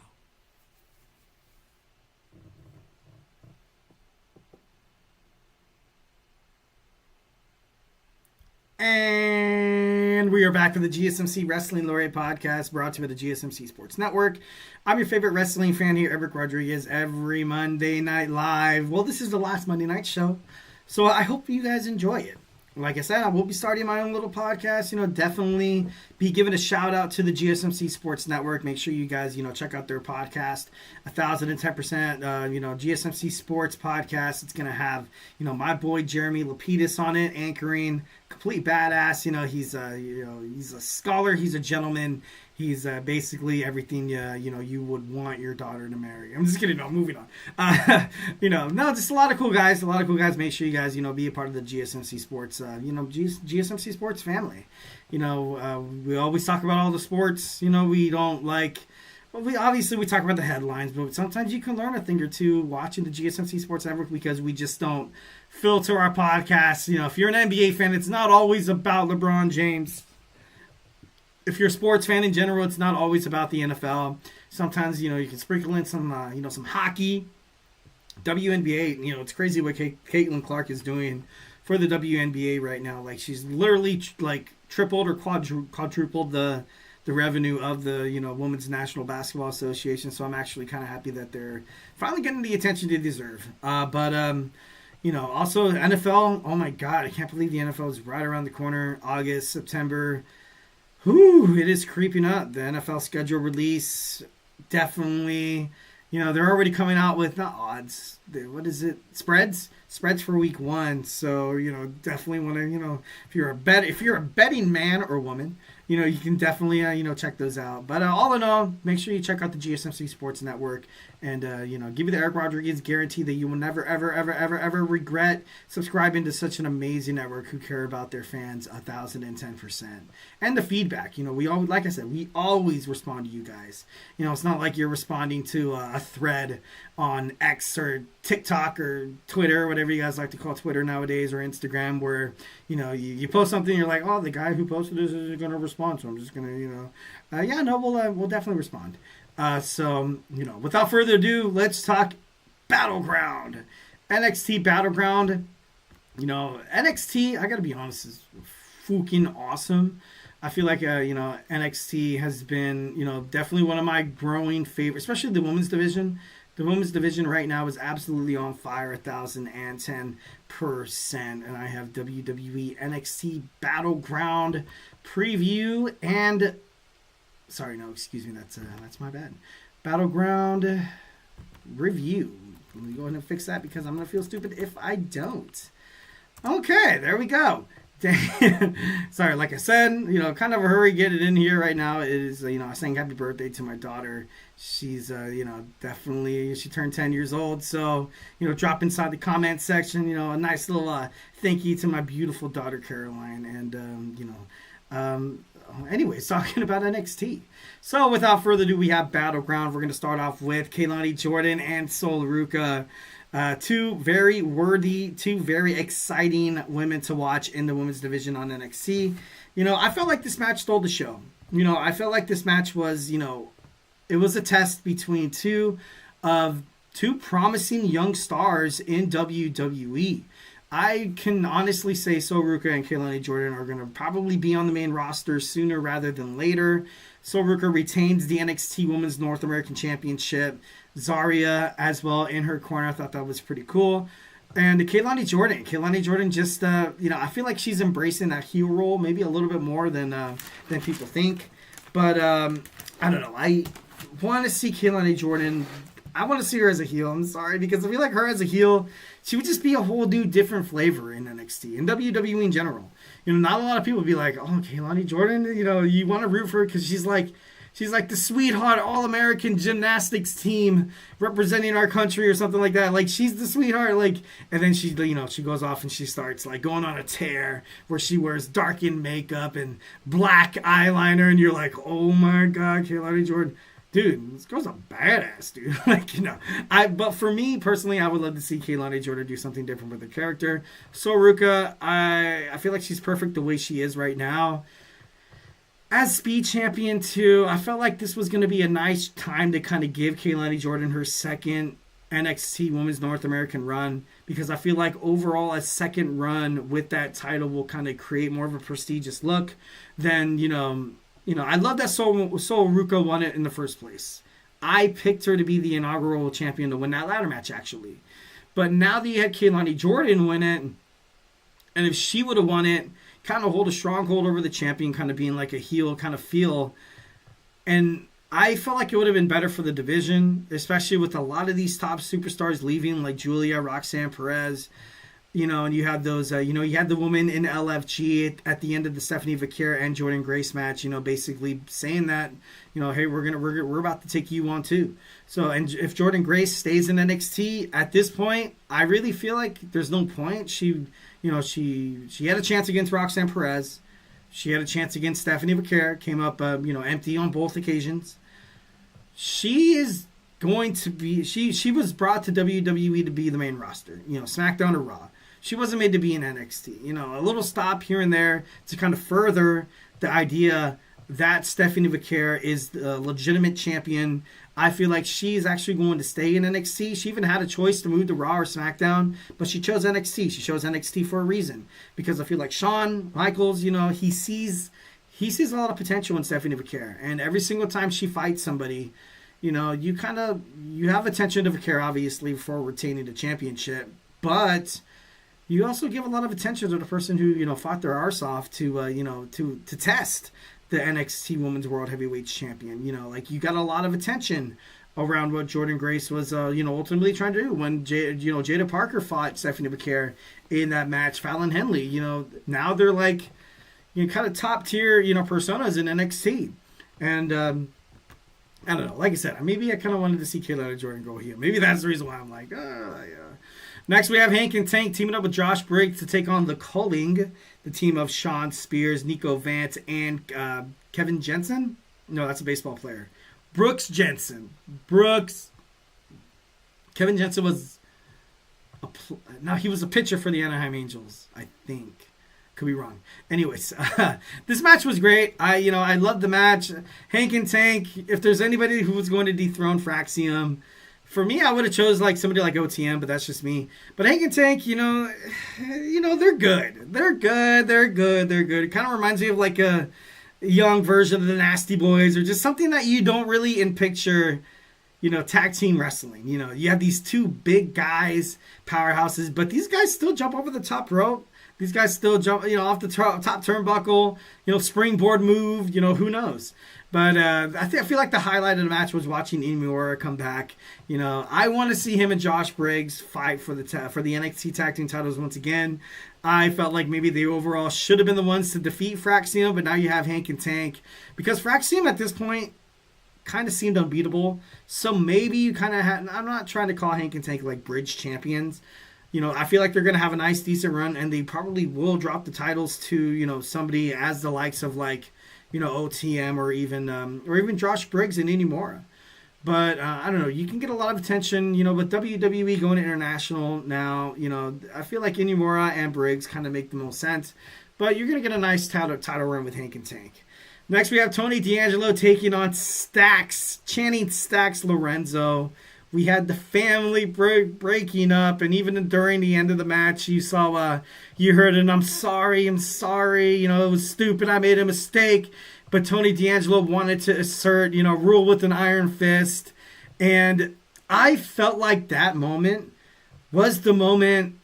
And we are back for the GSMC Wrestling Laureate Podcast, brought to you by the GSMC Sports Network. I'm your favorite wrestling fan here, Eric Rodriguez, every Monday Night Live. Well, this is the last Monday night show, so I hope you guys enjoy it. Like I said, I will be starting my own little podcast. Definitely be giving a shout out to the GSMC Sports Network. Make sure you guys, check out their podcast, 1010%. GSMC Sports Podcast. It's gonna have, my boy Jeremy Lapidus on it, anchoring. Complete badass. He's a scholar. He's a gentleman. He's basically everything you would want your daughter to marry. I'm just kidding. No, moving on. Just a lot of cool guys. Make sure you guys be a part of the GSMC Sports. GSMC Sports family. We always talk about all the sports. We don't like. Well, we talk about the headlines, but sometimes you can learn a thing or two watching the GSMC Sports Network because we just don't filter our podcasts. If you're an NBA fan, it's not always about LeBron James. If you're a sports fan in general, it's not always about the NFL. Sometimes, you can sprinkle in some hockey, WNBA. It's crazy what Caitlin Clark is doing for the WNBA right now. She's literally tripled or quadrupled the revenue of the Women's National Basketball Association. So I'm actually kind of happy that they're finally getting the attention they deserve. Also NFL. Oh my God, I can't believe the NFL is right around the corner. August, September. It is creeping up. The NFL schedule release, definitely, they're already coming out with, not odds, what is it, spreads for week 1. So, definitely want to, if you're a betting man or woman, you can definitely, check those out. But all in all, make sure you check out the GSMC Sports Network and, give you the Eric Rodriguez guarantee that you will never, ever, ever, ever, ever regret subscribing to such an amazing network who care about their fans 1,010%. And the feedback, we always, like I said, we always respond to you guys. It's not like you're responding to a thread on X or TikTok or Twitter, whatever you guys like to call Twitter nowadays, or Instagram, where, you post something, you're like, oh, the guy who posted this is going to respond, so I'm just going to, we'll definitely respond. Without further ado, let's talk Battleground. NXT Battleground. NXT, I gotta be honest, is fucking awesome. I feel like, NXT has been, definitely one of my growing favorites, especially the women's division. The women's division right now is absolutely on fire, 1,010%. And I have WWE NXT Battleground preview and... Sorry, no, excuse me, that's my bad. Battleground review. Let me go ahead and fix that because I'm going to feel stupid if I don't. Okay, there we go. Sorry, like I said, kind of a hurry, get it in here right now. It is, I sang happy birthday to my daughter. She's, definitely, she turned 10 years old. So, drop inside the comment section, a nice little thank you to my beautiful daughter, Caroline. And, anyways, talking about NXT. So, without further ado, we have Battleground. We're going to start off with Kaylani Jordan and Sol Ruca. Two very worthy, two very exciting women to watch in the women's division on NXT. I felt like this match stole the show. I felt like this match was, it was a test between two promising young stars in WWE. I can honestly say Sol Ruca and Kaylani Jordan are going to probably be on the main roster sooner rather than later. Sol Ruca retains the NXT Women's North American Championship. Zarya as well in her corner. I thought that was pretty cool. And Kaylani Jordan just, I feel like she's embracing that heel role maybe a little bit more than people think. But I don't know. I want to see Kaylani Jordan. I want to see her as a heel. I'm sorry, because I feel like her as a heel, she would just be a whole new different flavor in NXT and WWE in general. Not a lot of people would be like, oh, Kaylani Jordan, you want to root for her because she's like the sweetheart All-American gymnastics team representing our country or something like that. Like, she's the sweetheart. Like, and then she goes off and she starts like going on a tear where she wears darkened makeup and black eyeliner, and you're like, oh my God, Kaylani Jordan. Dude, this girl's a badass, dude. But for me personally, I would love to see Kaylani Jordan do something different with her character. Sol Ruca, I feel like she's perfect the way she is right now. As Speed Champion too, I felt like this was going to be a nice time to kind of give Kaylani Jordan her second NXT Women's North American run, because I feel like overall a second run with that title will kind of create more of a prestigious look than, I love that Sol Ruca won it in the first place. I picked her to be the inaugural champion to win that ladder match, actually. But now that you had Kaylani Jordan win it, and if she would have won it, kind of hold a stronghold over the champion, kind of being like a heel kind of feel. And I felt like it would have been better for the division, especially with a lot of these top superstars leaving, like Julia, Roxanne Perez, and you had those, you had the woman in LFG at the end of the Stephanie Vaquera and Jordan Grace match, basically saying that, hey, we're about to take you on too. So, and if Jordan Grace stays in NXT at this point, I really feel like there's no point. She had a chance against Roxanne Perez. She had a chance against Stephanie Vaquera. Came up, empty on both occasions. She is going to be. She was brought to WWE to be the main roster. SmackDown or Raw. She wasn't made to be in NXT. A little stop here and there to kind of further the idea that Stephanie Vaquera is the legitimate champion. I feel like she's actually going to stay in NXT. She even had a choice to move to Raw or SmackDown, but she chose NXT. She chose NXT for a reason, because I feel like Shawn Michaels, he sees a lot of potential in Stephanie Vaquera, and every single time she fights somebody, you have attention to Vaquera, obviously, for retaining the championship, but you also give a lot of attention to the person who, fought their arse off to test the NXT Women's World Heavyweight Champion. You got a lot of attention around what Jordan Grace was, ultimately trying to do when Jada Parker fought Stephanie Vaquera in that match. Fallon Henley, now they're like, kind of top tier, personas in NXT. And I don't know. Like I said, maybe I kind of wanted to see Kaylani Jordan go heel. Maybe that's the reason why I'm like, yeah. Next, we have Hank and Tank teaming up with Josh Briggs to take on the Culling, the team of Sean Spears, Nico Vance, and Kevin Jensen. No, that's a baseball player. Brooks Jensen. Kevin Jensen was he was a pitcher for the Anaheim Angels, I think. Could be wrong. Anyways, this match was great. I loved the match. Hank and Tank, if there's anybody who was going to dethrone Fraxium, for me, I would have chose somebody like OTM, but that's just me. But Hank and Tank, they're good. They're good. It kind of reminds me of young version of the Nasty Boys, or just something that you don't really picture, tag team wrestling. You have these two big guys, powerhouses, but these guys still jump over the top rope. These guys still jump, off the top turnbuckle, springboard move, who knows. But I feel like the highlight of the match was watching Inamura come back. I want to see him and Josh Briggs fight for the NXT tag team titles once again. I felt like maybe they overall should have been the ones to defeat Fraxium, but now you have Hank and Tank. Because Fraxium at this point kind of seemed unbeatable. So maybe you kind of had, I'm not trying to call Hank and Tank like bridge champions. I feel like they're going to have a nice, decent run, and they probably will drop the titles to, somebody as the likes of like, OTM or even Josh Briggs and Inamura. But I don't know. You can get a lot of attention, with WWE going international now. I feel like Inamura and Briggs kind of make the most sense. But you're going to get a nice title run with Hank and Tank. Next, we have Tony D'Angelo taking on Channing Stacks Lorenzo. We had the family breaking up, and even during the end of the match, you heard an I'm sorry, it was stupid, I made a mistake. But Tony D'Angelo wanted to assert, rule with an iron fist. And I felt like that moment was the moment,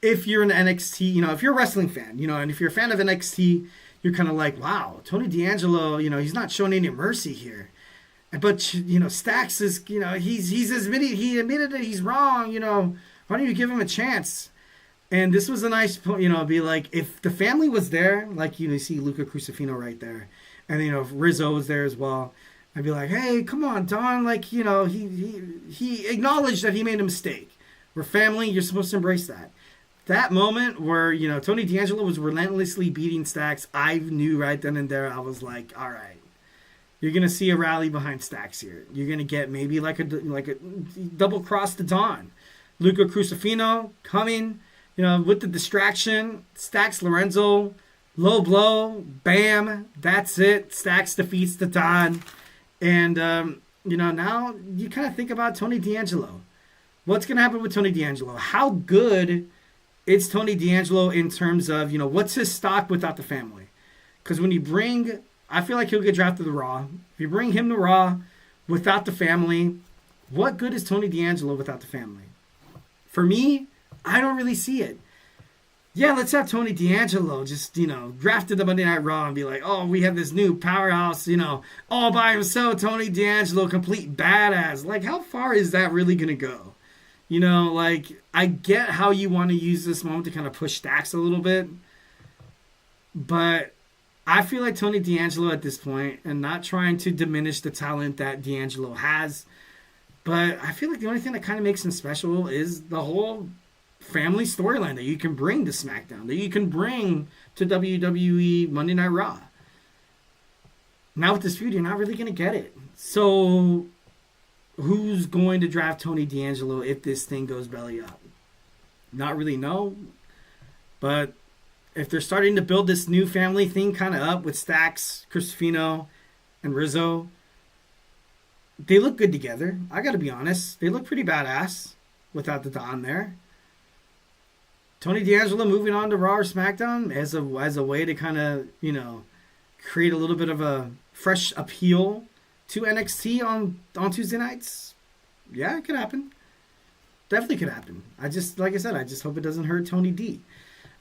if you're an NXT, if you're a wrestling fan, and if you're a fan of NXT, you're kind of like, wow, Tony D'Angelo, he's not showing any mercy here. But, Stacks is, he admitted that he's wrong, why don't you give him a chance? And this was a nice, be like, if the family was there, like, you see Luca Crucifino right there, and, if Rizzo was there as well, I'd be like, hey, come on, Don, like, he acknowledged that he made a mistake. We're family, you're supposed to embrace that. That moment where, Tony D'Angelo was relentlessly beating Stacks, I knew right then and there, I was like, all right. You're going to see a rally behind Stacks here. You're going to get maybe like a double cross to Dawn. Luca Crucifino coming, with the distraction. Stacks Lorenzo, low blow, bam, that's it. Stacks defeats the Dawn. And, now you kind of think about Tony D'Angelo. What's going to happen with Tony D'Angelo? How good is Tony D'Angelo in terms of, what's his stock without the family? Because when you bring... I feel like he'll get drafted to Raw. If you bring him to Raw without the family, what good is Tony D'Angelo without the family? For me, I don't really see it. Yeah, let's have Tony D'Angelo just, drafted to Monday Night Raw and be like, oh, we have this new powerhouse, all by himself, Tony D'Angelo, complete badass. Like, how far is that really going to go? I get how you want to use this moment to kind of push Stacks a little bit, but I feel like Tony D'Angelo at this point, and not trying to diminish the talent that D'Angelo has, but I feel like the only thing that kind of makes him special is the whole family storyline that you can bring to SmackDown, that you can bring to WWE Monday Night Raw. Now with this feud, you're not really going to get it. So who's going to draft Tony D'Angelo if this thing goes belly up? Not really know, but if they're starting to build this new family thing kind of up with Stacks, Crucifino, and Rizzo, they look good together. I got to be honest. They look pretty badass without the Don there. Tony D'Angelo moving on to Raw or SmackDown as a way to kind of, create a little bit of a fresh appeal to NXT on Tuesday nights. Yeah, it could happen. Definitely could happen. Like I said, I just hope it doesn't hurt Tony D.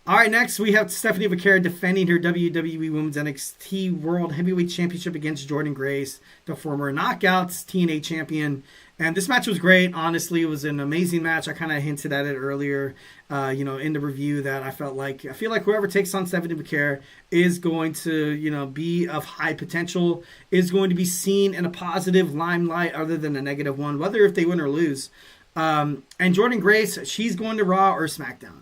All right, next we have Stephanie Vaquera defending her WWE Women's NXT World Heavyweight Championship against Jordynne Grace, the former Knockouts TNA champion. And this match was great. Honestly, it was an amazing match. I kind of hinted at it earlier, in the review that I feel like whoever takes on Stephanie Vaquera is going to, be of high potential, is going to be seen in a positive limelight other than a negative one, whether if they win or lose. And Jordynne Grace, she's going to Raw or SmackDown.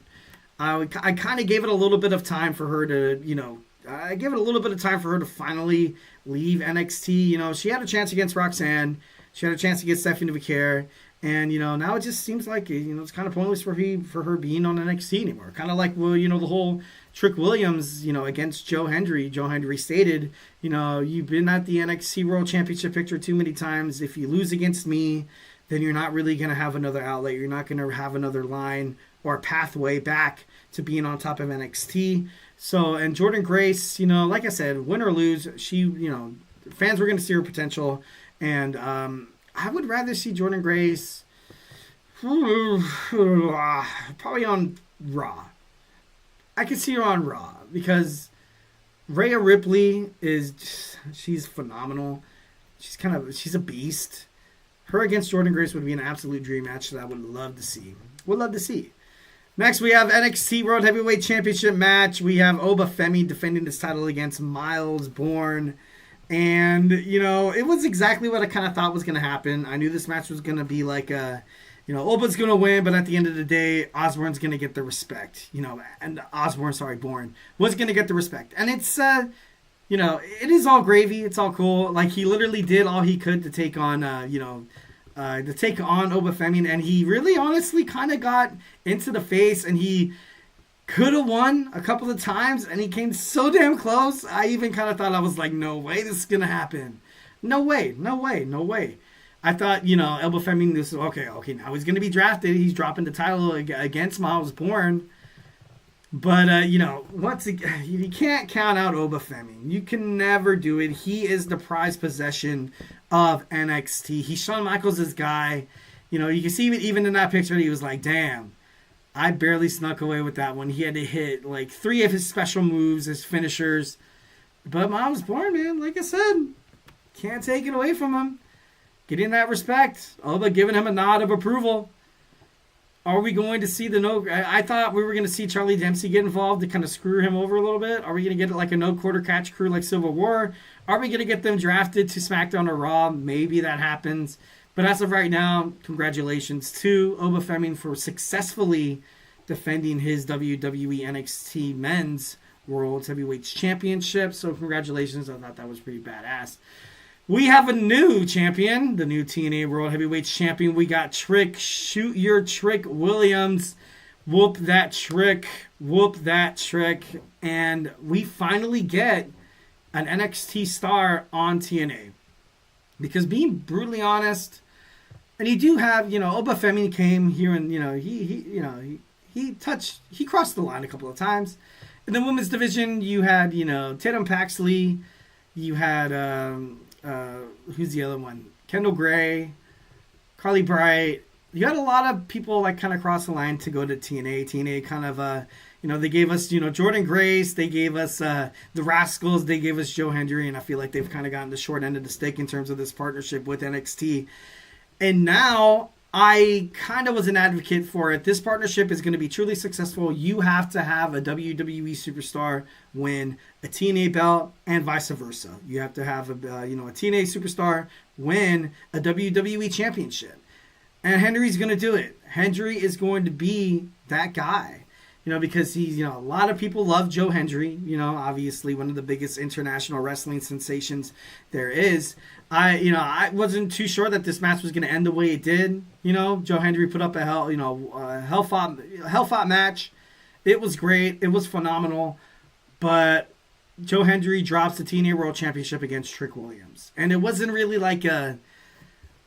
I kind of gave it a little bit of time for her to, I gave it a little bit of time for her to finally leave NXT. She had a chance against Roxanne. She had a chance against Stephanie Vaquera. And, now it just seems like, it's kind of pointless for her being on NXT anymore. Kind of like, the whole Trick Williams, against Joe Hendry. Joe Hendry stated, you've been at the NXT World Championship picture too many times. If you lose against me, then you're not really going to have another outlet. You're not going to have another line or pathway back to being on top of NXT. So, and Jordynne Grace, like I said, win or lose, she, fans were going to see her potential. And I would rather see Jordynne Grace probably on Raw. I could see her on Raw because Rhea Ripley she's phenomenal. She's a beast. Her against Jordynne Grace would be an absolute dream match that I would love to see. Next, we have NXT World Heavyweight Championship match. We have Oba Femi defending his title against Miles Bourne. And, it was exactly what I kind of thought was going to happen. I knew this match was going to be like Oba's going to win, but at the end of the day, Osborne's going to get the respect. Bourne was going to get the respect. And it's, it is all gravy. It's all cool. Like, he literally did all he could to take on, Oba Femi. And he really honestly kind of got into the face, and he could have won a couple of times, and he came so damn close. I even kind of thought, I was like, no way this is going to happen. No way. I thought, Oba Femi, this is okay, now he's going to be drafted. He's dropping the title against Miles Bourne. But, once again, you can't count out Oba Femi. You can never do it. He is the prized possession of NXT. He's Shawn Michaels' guy. You can see even in that picture, he was like, damn, I barely snuck away with that one. He had to hit, 3 of his special moves, his finishers. But Miles Bourne, man, like I said, can't take it away from him. Getting that respect. Oba giving him a nod of approval. Are we going to see I thought we were going to see Charlie Dempsey get involved to kind of screw him over a little bit. Are we going to get it like a no-quarter catch crew like Civil War? Are we going to get them drafted to SmackDown or Raw? Maybe that happens. But as of right now, congratulations to Oba Femi for successfully defending his WWE NXT Men's World Heavyweight Championship. So congratulations. I thought that was pretty badass. We have a new champion, the new TNA World Heavyweight Champion. We got Trick, Shoot Your Trick Williams. Whoop that trick. And we finally get an NXT star on TNA. Because being brutally honest, and you do have, Oba Femi came here and, he crossed the line a couple of times. In the women's division, you had, Tatum Paxley, you had, who's the other one? Kendall Gray, Carly Bright. You had a lot of people kind of cross the line to go to TNA. TNA kind of, they gave us, Jordynne Grace. They gave us the Rascals. They gave us Joe Hendry. And I feel like they've kind of gotten the short end of the stick in terms of this partnership with NXT. And now I kind of was an advocate for it. This partnership is going to be truly successful. You have to have a WWE superstar win a TNA belt and vice versa. You have to have a TNA superstar win a WWE championship. And Hendry's going to do it. Hendry is going to be that guy. Because he's, a lot of people love Joe Hendry, obviously one of the biggest international wrestling sensations there is. I wasn't too sure that this match was going to end the way it did. Joe Hendry put up a hell fought match. It was great. It was phenomenal. But Joe Hendry drops the TNA World Championship against Trick Williams. And it wasn't really like a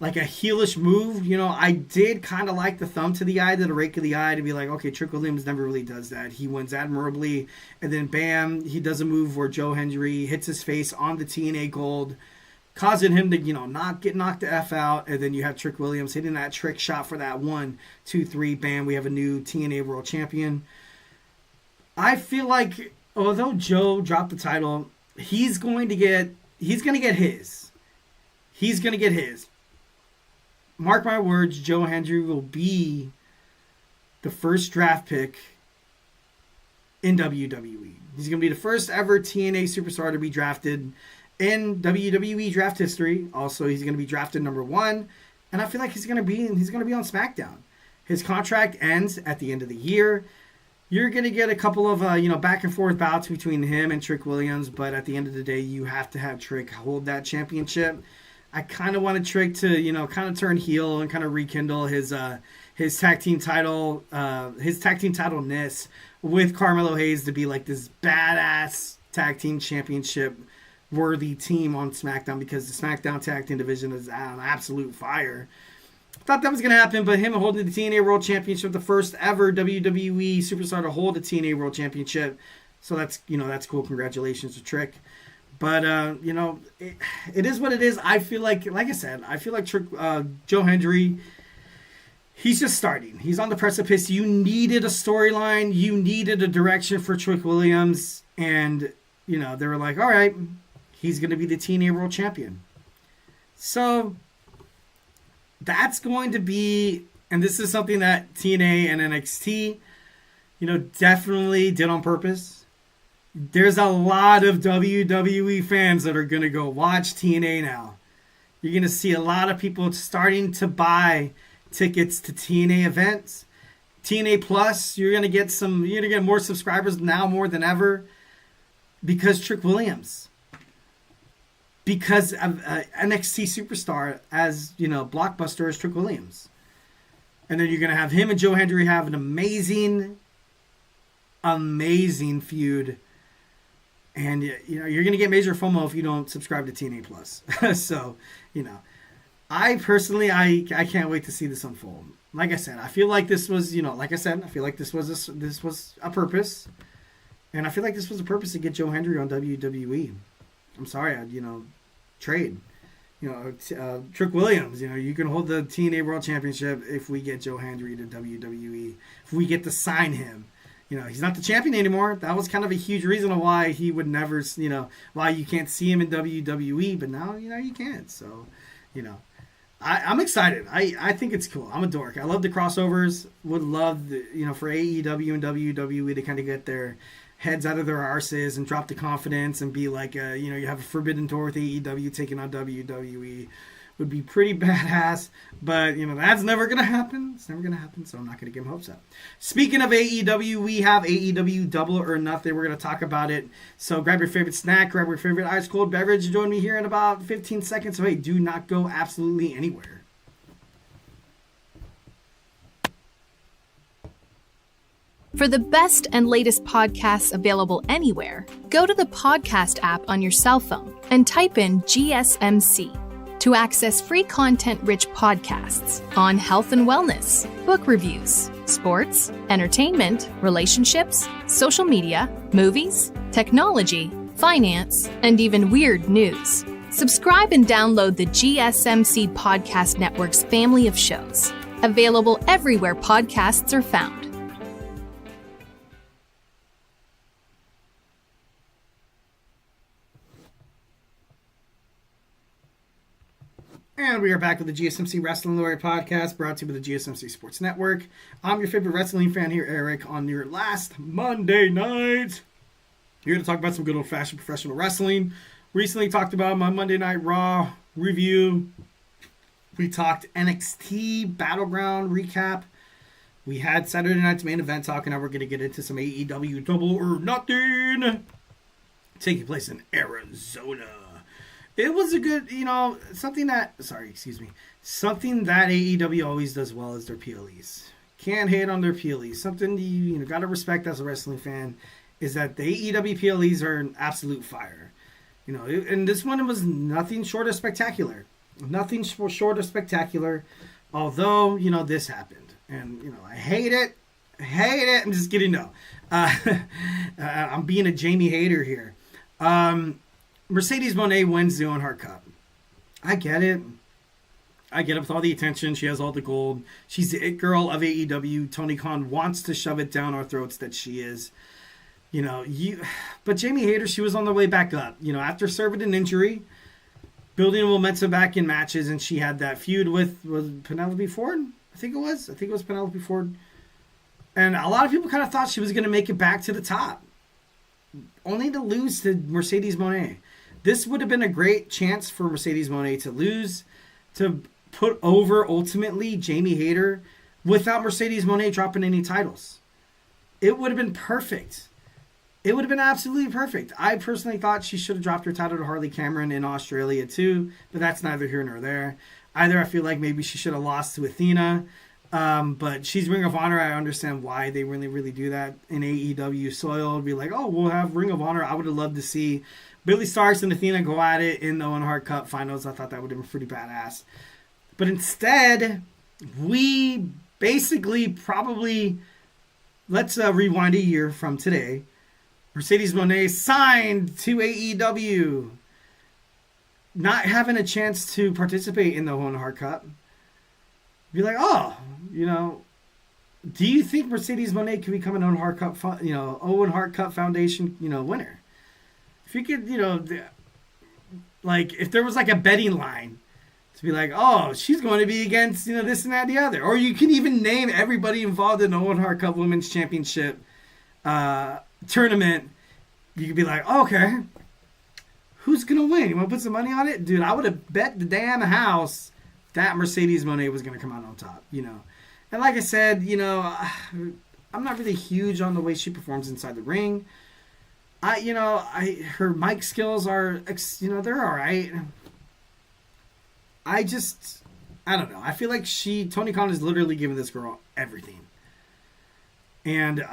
heelish move. I did kind of like the thumb to the eye, the rake of the eye, to be like, okay, Trick Williams never really does that. He wins admirably. And then bam, he does a move where Joe Hendry hits his face on the TNA gold, causing him to, not get knocked the F out. And then you have Trick Williams hitting that trick shot for that 1, 2, 3, bam, we have a new TNA World Champion. I feel like, although Joe dropped the title, he's going to get his. Mark my words, Joe Hendry will be the first draft pick in WWE. He's going to be the first ever TNA superstar to be drafted in WWE draft history. Also, he's going to be drafted number 1, and I feel like he's going to be on SmackDown. His contract ends at the end of the year. You're going to get a couple of back and forth bouts between him and Trick Williams, but at the end of the day, you have to have Trick hold that championship. I kind of wanted Trick to, kind of turn heel and kind of rekindle his tag team title, his tag team title-ness with Carmelo Hayes to be like this badass tag team championship worthy team on SmackDown, because the SmackDown tag team division is on absolute fire. Thought that was going to happen, but him holding the TNA World Championship, the first ever WWE superstar to hold the TNA World Championship, So that's cool. Congratulations to Trick. But, it is what it is. I feel like I said, Trick, Joe Hendry, he's just starting. He's on the precipice. You needed a storyline. You needed a direction for Trick Williams. And, they were like, all right, he's going to be the TNA World Champion. So that's going to be, and this is something that TNA and NXT, definitely did on purpose. There's a lot of WWE fans that are going to go watch TNA now. You're going to see a lot of people starting to buy tickets to TNA events. TNA Plus, you're going to get more subscribers now more than ever because Trick Williams. Because of NXT superstar as, blockbuster as Trick Williams. And then you're going to have him and Joe Hendry have an amazing feud. And, you're going to get major FOMO if you don't subscribe to TNA Plus. So, I personally, I can't wait to see this unfold. Like I said, I feel like this was, I feel like this was a purpose. And I feel like this was a purpose to get Joe Hendry on WWE. I'm sorry, trade. Trick Williams, you can hold the TNA World Championship if we get Joe Hendry to WWE. If we get to sign him. He's not the champion anymore. That was kind of a huge reason why he would never, why you can't see him in WWE. But now, you can't. So, I'm excited. I think it's cool. I'm a dork. I love the crossovers. Would love, for AEW and WWE to kind of get their heads out of their arses and drop the confidence and be like, you have a forbidden door with AEW taking on WWE. Would be pretty badass, but that's never gonna happen. It's never gonna happen, so I'm not gonna give him hopes up. Speaking of AEW, we have AEW Double or Nothing. We're gonna talk about it. So grab your favorite snack, grab your favorite ice cold beverage. Join me here in about 15 seconds. So hey, do not go absolutely anywhere. For the best and latest podcasts available anywhere, go to the podcast app on your cell phone and type in GSMC. To access free content-rich podcasts on health and wellness, book reviews, sports, entertainment, relationships, social media, movies, technology, finance, and even weird news. Subscribe and download the GSMC Podcast Network's family of shows, available everywhere podcasts are found. And we are back with the GSMC Wrestling Laureate Podcast, brought to you by the GSMC Sports Network. I'm your favorite wrestling fan here, Eric, on your last Monday night. Here to talk about some good old-fashioned professional wrestling. Recently talked about my Monday Night Raw review. We talked NXT Battleground recap. We had Saturday night's main event talk, and now we're going to get into some AEW Double or Nothing taking place in Arizona. It was a good, something that AEW always does well is their PLEs. Can't hate on their PLEs. Something you got to respect as a wrestling fan is that the AEW PLEs are an absolute fire. And this one was nothing short of spectacular. Nothing short of spectacular. Although, this happened. And, I hate it. I'm just kidding, no. I'm being a Jamie hater here. Mercedes Moné wins the Owen Hart Cup. I get it with all the attention. She has all the gold. She's the it girl of AEW. Tony Khan wants to shove it down our throats that she is. But Jamie Hayter, she was on the way back up. After serving an injury, building momentum back in matches, and she had that feud with Penelope Ford. I think it was Penelope Ford. And a lot of people kind of thought she was going to make it back to the top, only to lose to Mercedes Moné. This would have been a great chance for Mercedes Moné to lose, to put over, ultimately, Jamie Hayter without Mercedes Moné dropping any titles. It would have been perfect. It would have been absolutely perfect. I personally thought she should have dropped her title to Harley Cameron in Australia too, but that's neither here nor there. Either I feel like maybe she should have lost to Athena, but she's Ring of Honor. I understand why they really do that in AEW soil. It'd be like, oh, we'll have Ring of Honor. I would have loved to see Billy Starks and Athena go at it in the Owen Hart Cup finals. I thought that would have been pretty badass. But instead, we basically probably, let's rewind a year from today. Mercedes Moné signed to AEW, not having a chance to participate in the Owen Hart Cup. Be like, oh, do you think Mercedes Moné could become an Owen Hart Cup, Owen Hart Cup Foundation, winner? If you could, if there was like a betting line to be like, oh, she's going to be against, this and that and the other. Or you can even name everybody involved in the Owen Hart Cup Women's Championship tournament. You could be like, oh, okay, who's going to win? You want to put some money on it? Dude, I would have bet the damn house that Mercedes Moné was going to come out on top, And like I said, I'm not really huge on the way she performs inside the ring. Her mic skills are, they're all right. I don't know. I feel like Tony Khan is literally giving this girl everything. And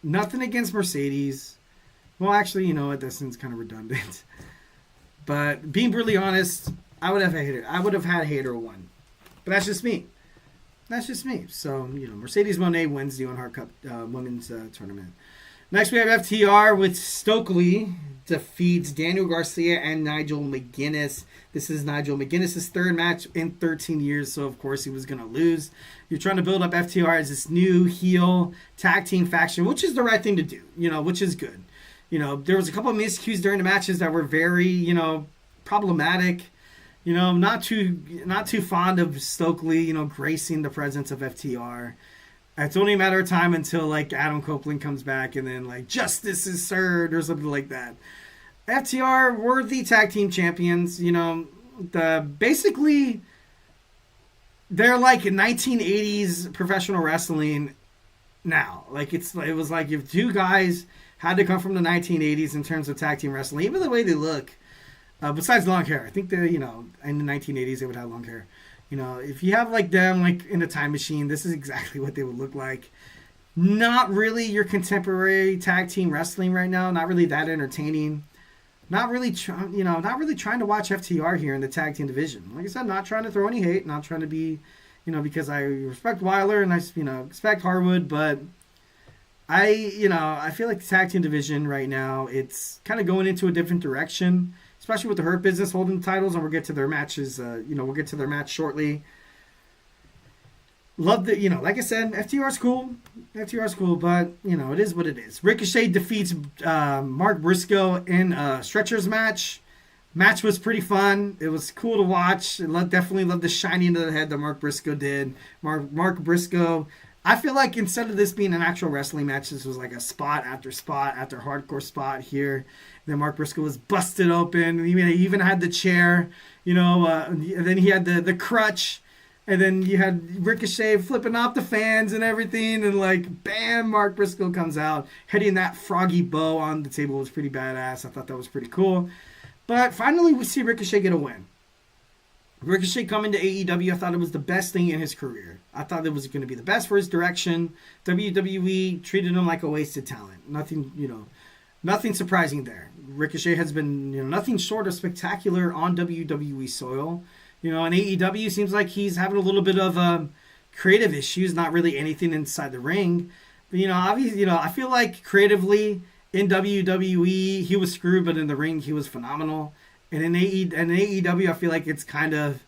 nothing against Mercedes. Well, actually, that seems kind of redundant. But being brutally honest, I would have had Hater 1. But that's just me. So, Mercedes Moné wins the Owen Hart Cup Women's Tournament. Next, we have FTR with Stokely defeats Daniel Garcia and Nigel McGuinness. This is Nigel McGuinness' third match in 13 years, so of course he was going to lose. You're trying to build up FTR as this new heel tag team faction, which is the right thing to do, which is good. There was a couple of miscues during the matches that were very, problematic. Not too fond of Stokely, gracing the presence of FTR. It's only a matter of time until Adam Copeland comes back and then justice is served or something like that. FTR were the tag team champions. Basically they're like 1980s professional wrestling now. It was like if two guys had to come from the 1980s in terms of tag team wrestling, even the way they look. Besides long hair, I think they, in the 1980s they would have long hair. If you have them in a time machine, this is exactly what they would look like. Not really your contemporary tag team wrestling right now. Not really that entertaining. Not really trying to watch FTR here in the tag team division. Like I said, not trying to throw any hate. Not trying to be, because I respect Weiler and I, respect Harwood, but I feel like the tag team division right now, it's kind of going into a different direction. Especially with the Hurt Business holding the titles, and we'll get to their matches. We'll get to their match shortly. Love the, like I said, FTR's cool. FTR's cool, but it is what it is. Ricochet defeats Mark Briscoe in a stretchers match. Match was pretty fun. It was cool to watch. Definitely love the shiny into the head that Mark Briscoe did. Mark Briscoe. I feel like instead of this being an actual wrestling match, this was like a spot after hardcore spot here. Then Mark Briscoe was busted open. He even had the chair, and then he had the crutch. And then you had Ricochet flipping off the fans and everything. And bam, Mark Briscoe comes out. Hitting that froggy bow on the table was pretty badass. I thought that was pretty cool. But finally, we see Ricochet get a win. Ricochet coming to AEW, I thought it was the best thing in his career. I thought it was going to be the best for his direction. WWE treated him like a wasted talent. Nothing surprising there. Ricochet has been, nothing short of spectacular on WWE soil. And AEW seems like he's having a little bit of creative issues, not really anything inside the ring. But, obviously, I feel like creatively in WWE, he was screwed, but in the ring, he was phenomenal. And in AEW, I feel like it's kind of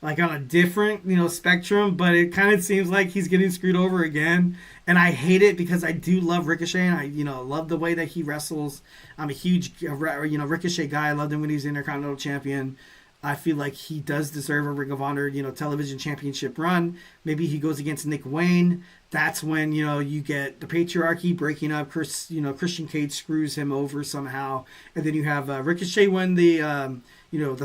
on a different, spectrum, but it kind of seems like he's getting screwed over again. And I hate it because I do love Ricochet, and I, love the way that he wrestles. I'm a huge, Ricochet guy. I loved him when he was Intercontinental Champion. I feel like he does deserve a Ring of Honor, television championship run. Maybe he goes against Nick Wayne. That's when, you get the patriarchy breaking up. Christian Cage screws him over somehow. And then you have Ricochet win the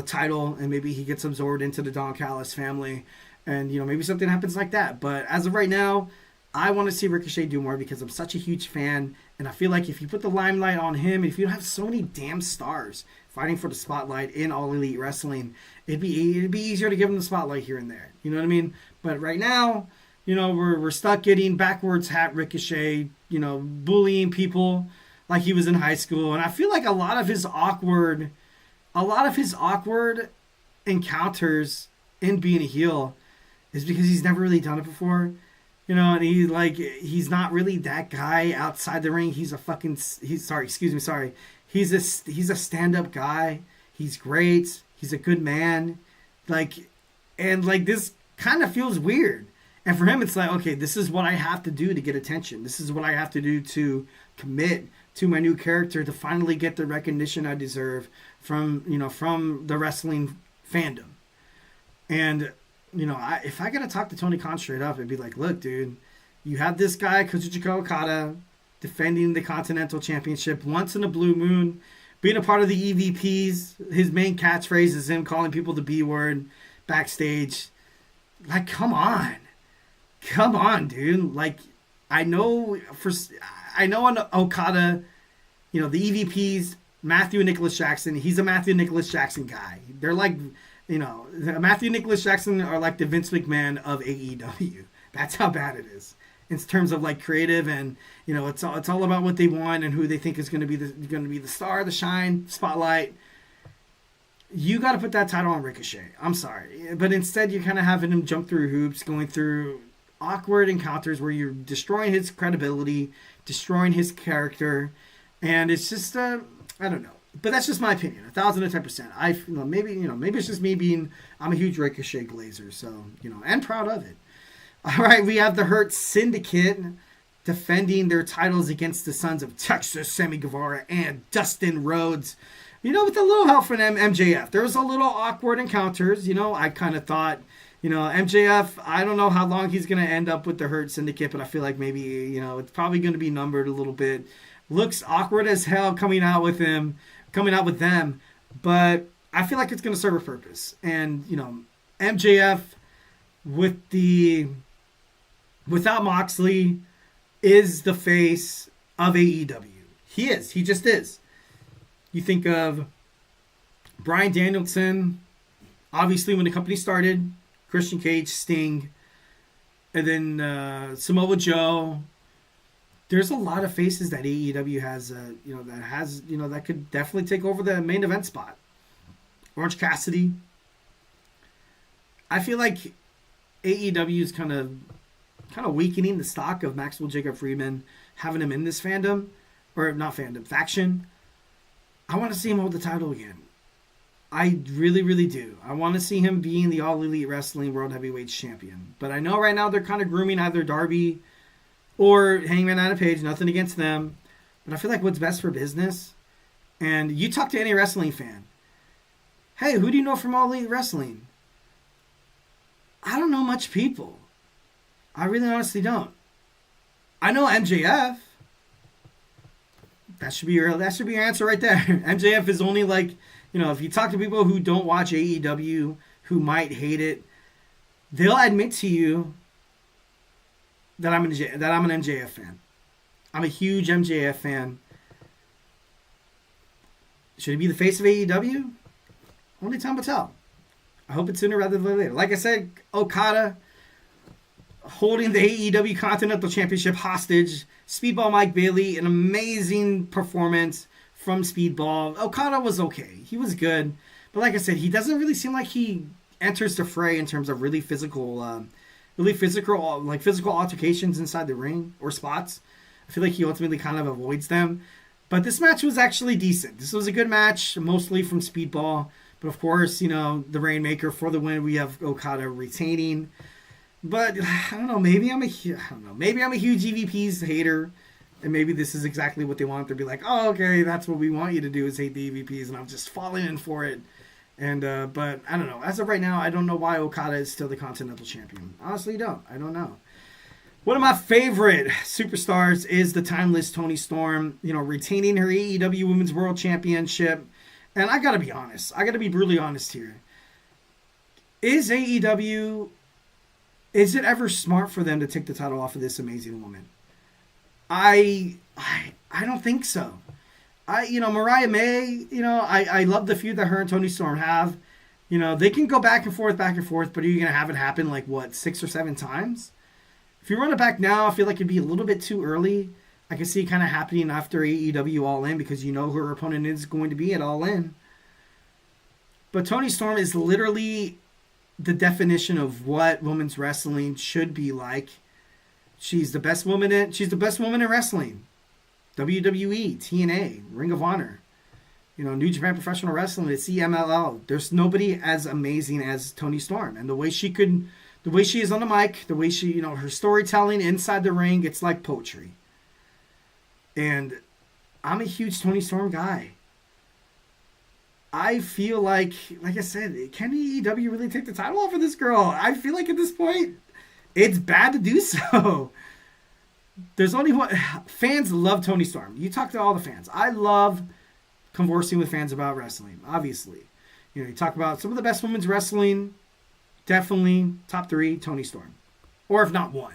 title, and maybe he gets absorbed into the Don Callis family. And, maybe something happens like that. But as of right now, I want to see Ricochet do more because I'm such a huge fan. And I feel like if you put the limelight on him, if you have so many damn stars fighting for the spotlight in All Elite Wrestling, it'd be easier to give him the spotlight here and there. You know what I mean? But right now, we're stuck getting backwards hat Ricochet, bullying people like he was in high school. And I feel like a lot of his awkward encounters in being a heel is because he's never really done it before. You know, and he's not really that guy outside the ring. He's a stand-up guy. He's great. He's a good man. This kind of feels weird. And for him, it's like, okay, this is what I have to do to get attention. This is what I have to do to commit to my new character to finally get the recognition I deserve from the wrestling fandom. And, if I got to talk to Tony Khan straight up, it'd be like, look, dude, you have this guy, Kazuchika Okada, defending the Continental Championship once in a blue moon, being a part of the EVPs. His main catchphrase is him calling people the B word backstage. Like, come on, dude. Like, I know on Okada, the EVPs, Matthew and Nicholas Jackson, he's a Matthew and Nicholas Jackson guy. They're like, Matthew and Nicholas Jackson are like the Vince McMahon of AEW. That's how bad it is in terms of like creative, and it's all about what they want and who they think is going to be the star, the shine, spotlight. You got to put that title on Ricochet. I'm sorry, but instead you're kind of having him jump through hoops, going through awkward encounters where you're destroying his credibility, destroying his character, and it's just I don't know. But that's just my opinion, 1,010%. Maybe it's just me being, I'm a huge Ricochet glazer, so and proud of it. All right, we have the Hurt Syndicate defending their titles against the Sons of Texas, Sammy Guevara and Dustin Rhodes. With a little help from MJF. There was a little awkward encounters. I kind of thought, MJF, I don't know how long he's going to end up with the Hurt Syndicate, but I feel like maybe, it's probably going to be numbered a little bit. Looks awkward as hell coming out with them, but I feel like it's going to serve a purpose. And, MJF without Moxley is the face of AEW. He is. He just is. You think of Bryan Danielson, obviously when the company started, Christian Cage, Sting, and then Samoa Joe. There's a lot of faces that AEW has, that could definitely take over the main event spot. Orange Cassidy. I feel like AEW is kind of weakening the stock of Maxwell Jacob Friedman, having him in this faction. I want to see him hold the title again. I really, really do. I want to see him being the All Elite Wrestling World Heavyweight Champion. But I know right now they're kind of grooming either Darby or Hangman Adam Page. Nothing against them. But I feel like what's best for business. And you talk to any wrestling fan. Hey, who do you know from All Elite Wrestling? I don't know much people. I really honestly don't. I know MJF. That should be your answer right there. MJF is only like, if you talk to people who don't watch AEW, who might hate it, they'll admit to you that I'm an MJF fan. I'm a huge MJF fan. Should he be the face of AEW? Only time will tell. I hope it's sooner rather than later. Like I said, Okada holding the AEW Continental Championship hostage. Speedball Mike Bailey, an amazing performance from Speedball. Okada was okay. He was good. But like I said, he doesn't really seem like he enters the fray in terms of really physical altercations inside the ring or spots. I feel like he ultimately kind of avoids them. But this match was actually decent. This was a good match, mostly from Speedball. But of course, the Rainmaker for the win. We have Okada retaining. But I don't know. Maybe I'm a huge EVP's hater, and maybe this is exactly what they want. They'll be like, "Oh, okay, that's what we want you to do is hate the EVPs," and I'm just falling in for it. And but I don't know. As of right now, I don't know why Okada is still the Continental Champion. Honestly, I don't know. One of my favorite superstars is the timeless Toni Storm. Retaining her AEW Women's World Championship. And I gotta be honest. I gotta be brutally honest here. Is it ever smart for them to take the title off of this amazing woman? I don't think so. Mariah May, I love the feud that her and Toni Storm have. They can go back and forth, but are you going to have it happen 6 or 7 times? If you run it back now, I feel like it'd be a little bit too early. I can see it kind of happening after AEW All In because who her opponent is going to be at All In. But Toni Storm is literally the definition of what women's wrestling should be like. She's the best woman in wrestling. WWE, TNA, Ring of Honor, New Japan Professional Wrestling, the CMLL. There's nobody as amazing as Toni Storm. And the way she is on the mic, the way she, her storytelling inside the ring, it's like poetry. And I'm a huge Toni Storm guy. I feel like I said, can AEW really take the title off of this girl? I feel like at this point, it's bad to do so. There's only one. Fans love Toni Storm. You talk to all the fans. I love conversing with fans about wrestling, obviously. You talk about some of the best women's wrestling, definitely top 3, Toni Storm. Or if not 1.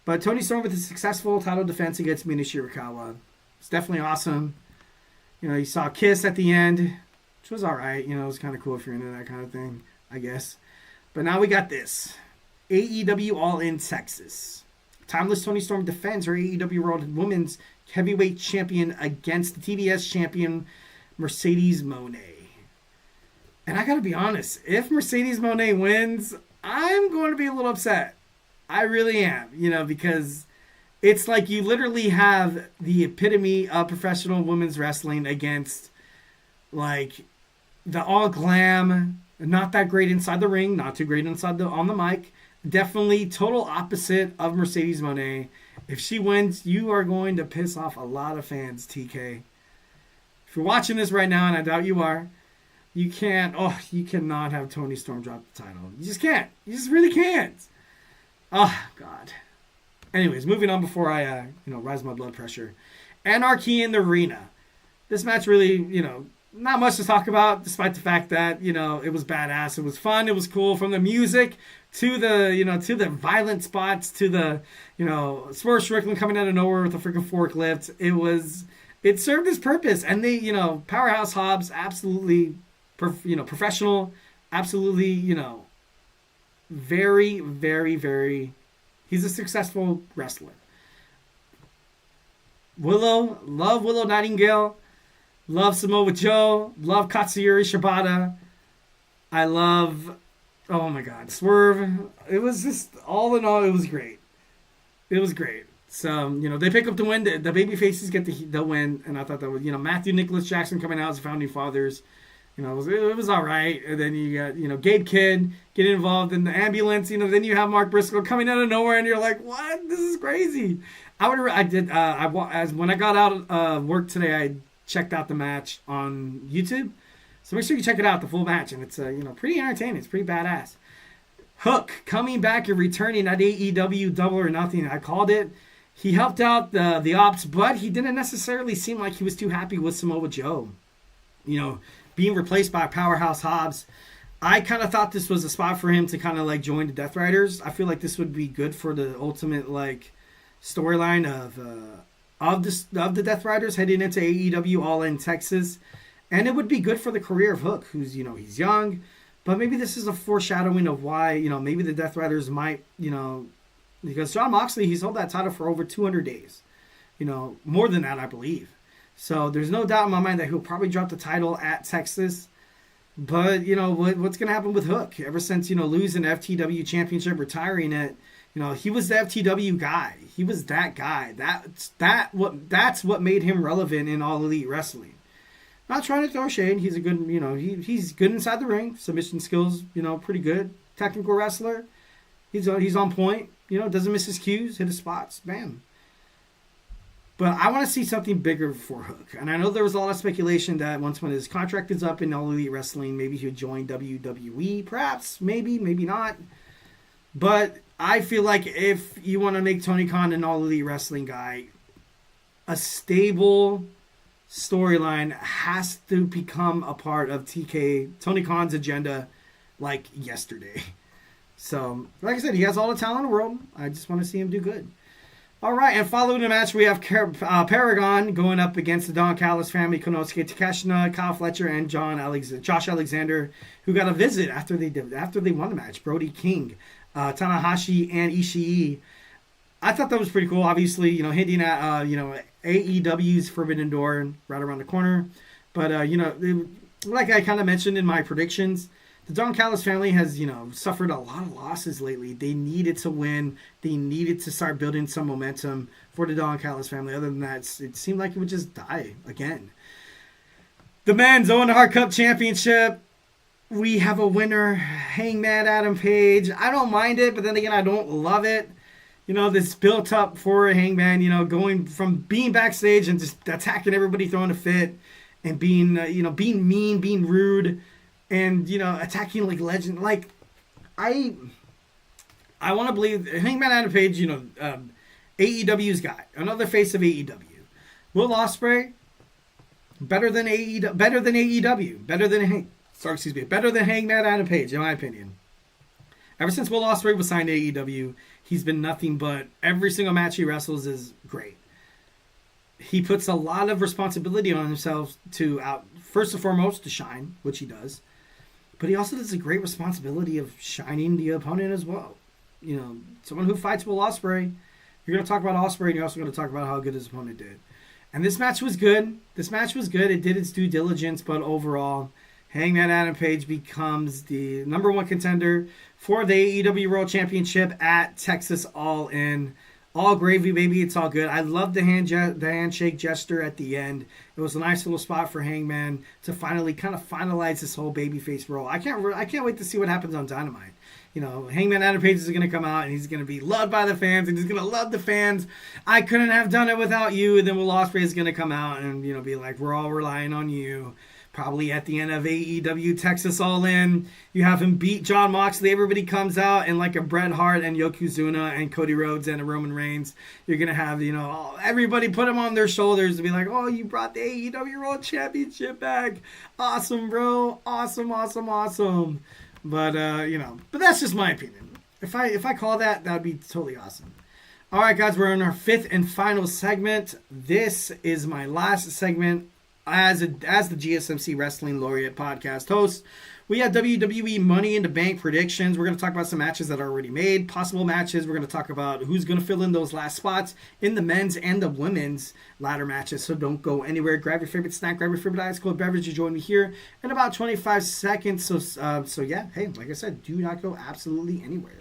But Toni Storm with a successful title defense against Mina Shirakawa. It's definitely awesome. You saw a kiss at the end, which was all right. It was kind of cool if you're into that kind of thing, I guess. But now we got this. AEW All In Texas. Timeless Toni Storm defends her AEW World Women's Heavyweight Champion against the TBS Champion Mercedes Moné. And I gotta be honest, if Mercedes Moné wins, I'm going to be a little upset. I really am, because it's like you literally have the epitome of professional women's wrestling against, like, the all glam, not that great inside the ring, not too great on the mic. Definitely total opposite of Mercedes Moné. If she wins, you are going to piss off a lot of fans, TK. If you're watching this right now, and I doubt you are, you cannot have Toni Storm drop the title. You just can't. You just really can't. Oh, God. Anyways, moving on before I, rise my blood pressure. Anarchy in the Arena. This match really, not much to talk about, despite the fact that, it was badass. It was fun. It was cool. From the music to the, to the violent spots, to the, Swerve Strickland coming out of nowhere with a freaking forklift. It served its purpose. And they, Powerhouse Hobbs, absolutely, professional, absolutely, very, very, very, he's a successful wrestler. Love Willow Nightingale. Love Samoa Joe. Love Katsuyori Shibata. I love, oh my God, Swerve. It was just, all in all, it was great. It was great. So, they pick up the win. The baby faces get the win. And I thought that was, Matthew Nicholas Jackson coming out as the Founding Fathers. It was all right. And then you got, Gabe Kidd getting involved in the ambulance. Then you have Mark Briscoe coming out of nowhere, and you're like, what? This is crazy. When I got out of work today, I checked out the match on YouTube. So make sure you check it out, the full match. And it's, pretty entertaining. It's pretty badass. Hook coming back and returning at AEW Double or Nothing. I called it. He helped out the Ops, but he didn't necessarily seem like he was too happy with Samoa Joe. Being replaced by Powerhouse Hobbs. I kind of thought this was a spot for him to kind of join the Death Riders. I feel like this would be good for the ultimate storyline of the Death Riders heading into AEW All In Texas. And it would be good for the career of Hook, who's, he's young, but maybe this is a foreshadowing of why, maybe the Death Riders might, because Jon Moxley, he's held that title for over 200 days. More than that, I believe. So there's no doubt in my mind that he'll probably drop the title at Texas. But, what's going to happen with Hook? Ever since, losing the FTW championship, retiring it, he was the FTW guy. He was that guy. That's what made him relevant in All Elite Wrestling. Not trying to throw shade. He's a good, he's good inside the ring. Submission skills, pretty good. Technical wrestler. He's on point. Doesn't miss his cues, hit his spots. Bam. But I want to see something bigger for Hook. And I know there was a lot of speculation that when his contract is up in All Elite Wrestling, maybe he would join WWE. Perhaps. Maybe not. But I feel like if you want to make Tony Khan an All Elite Wrestling guy, a stable storyline has to become a part of Tony Khan's agenda yesterday. So, like I said, he has all the talent in the world. I just want to see him do good. All right, and following the match, we have Paragon going up against the Don Callis family, Konosuke Takeshita, Kyle Fletcher, and Josh Alexander, who got a visit after they won the match. Brody King, Tanahashi, and Ishii. I thought that was pretty cool. Obviously, hinting at AEW's Forbidden Door right around the corner. But like I kind of mentioned in my predictions, the Don Callis family has, suffered a lot of losses lately. They needed to win. They needed to start building some momentum for the Don Callis family. Other than that, it seemed like it would just die again. The men's Owen Hart Cup Championship. We have a winner, Hangman Adam Page. I don't mind it, but then again, I don't love it. This built up for Hangman, going from being backstage and just attacking everybody, throwing a fit, and being mean, being rude, and, attacking like legend. Like, I want to believe Hangman Adam Page, AEW's guy, another face of AEW. Will Ospreay, better than AEW, better than Hangman Adam Page, in my opinion. Ever since Will Ospreay was signed to AEW, he's been nothing but every single match he wrestles is great. He puts a lot of responsibility on himself to first and foremost, to shine, which he does. But he also does a great responsibility of shining the opponent as well. Someone who fights Will Ospreay, you're going to talk about Ospreay, and you're also going to talk about how good his opponent did. And this match was good. It did its due diligence, but overall, Hangman Adam Page becomes the number one contender for the AEW World Championship at Texas All In. All gravy, baby. It's all good. I love the handshake gesture at the end. It was a nice little spot for Hangman to finally kind of finalize this whole babyface role. I can't wait to see what happens on Dynamite. Hangman Adam Page is going to come out and he's going to be loved by the fans and he's going to love the fans. I couldn't have done it without you. And then Will Ospreay is going to come out and be like, we're all relying on you. Probably at the end of AEW Texas All In, you have him beat Jon Moxley. Everybody comes out and like a Bret Hart and Yokozuna and Cody Rhodes and a Roman Reigns. You're going to have, everybody put them on their shoulders to be like, oh, you brought the AEW World Championship back. Awesome, bro. Awesome. But, but that's just my opinion. If I call that would be totally awesome. All right, guys, we're in our fifth and final segment. This is my last segment as the GSMC Wrestling Laureate Podcast host. We have WWE Money in the Bank predictions. We're going to talk about some matches that are already made, possible matches. We're going to talk about who's going to fill in those last spots in the men's and the women's ladder matches. So don't go anywhere. Grab your favorite snack, grab your favorite ice cold beverage to join me here in about 25 seconds. So yeah, hey, like I said, do not go absolutely anywhere.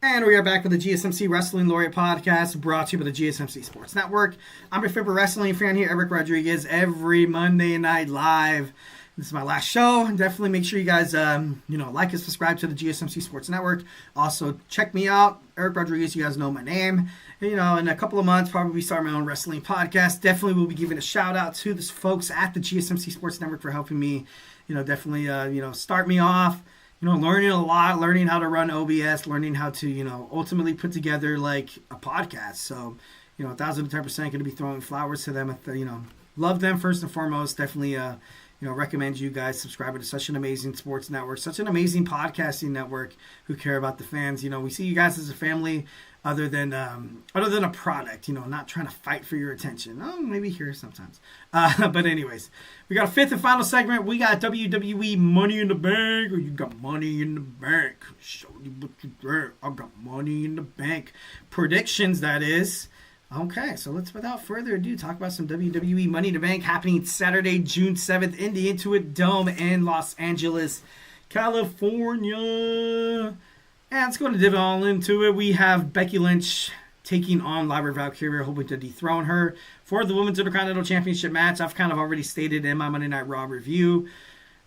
And we are back with the GSMC Wrestling Laureate Podcast, brought to you by the GSMC Sports Network. I'm your favorite wrestling fan here, Eric Rodriguez, every Monday night live. This is my last show. Definitely make sure you guys, like and subscribe to the GSMC Sports Network. Also, check me out, Eric Rodriguez. You guys know my name. In a couple of months, probably start my own wrestling podcast. Definitely will be giving a shout out to the folks at the GSMC Sports Network for helping me, start me off. Learning a lot, learning how to run OBS, learning how to, ultimately put together like a podcast. So, 1,010% going to be throwing flowers to them. Love them first and foremost. Definitely, recommend you guys subscribe to such an amazing sports network, such an amazing podcasting network who care about the fans. We see you guys as a family other than a product, not trying to fight for your attention. Oh, maybe here sometimes. But anyways, we got a fifth and final segment. We got WWE Money in the Bank. Or you got money in the bank. Show you what you got. I got money in the bank. Predictions, that is. Okay, so let's, without further ado, talk about some WWE Money in the Bank happening Saturday, June 7th in the Intuit Dome in Los Angeles, California. And let's go to dive all into it. We have Becky Lynch taking on Lyra Valkyria, hoping to dethrone her for the Women's Intercontinental Championship match. I've kind of already stated in my Monday Night Raw review.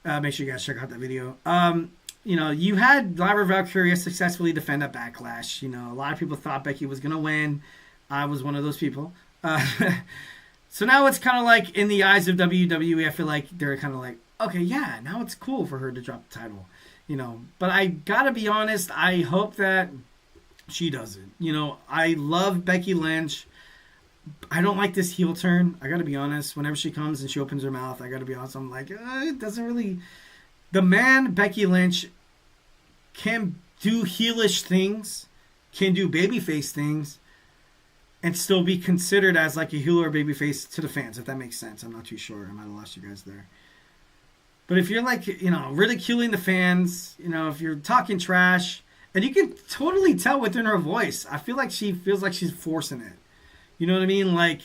Make sure you guys check out that video. You had Lyra Valkyria successfully defend at Backlash. A lot of people thought Becky was going to win. I was one of those people. So now it's kind of like, in the eyes of WWE, I feel like they're kind of like, okay, yeah, now it's cool for her to drop the title. But I got to be honest, I hope that she doesn't. I love Becky Lynch. I don't like this heel turn. I got to be honest. Whenever she comes and she opens her mouth, I got to be honest. I'm like, it doesn't really... The man, Becky Lynch, can do heelish things, can do babyface things, and still be considered as like a heel or babyface to the fans, if that makes sense. I'm not too sure. I might have lost you guys there. But if you're like, ridiculing the fans, if you're talking trash, and you can totally tell within her voice, I feel like she feels like she's forcing it. You know what I mean? Like,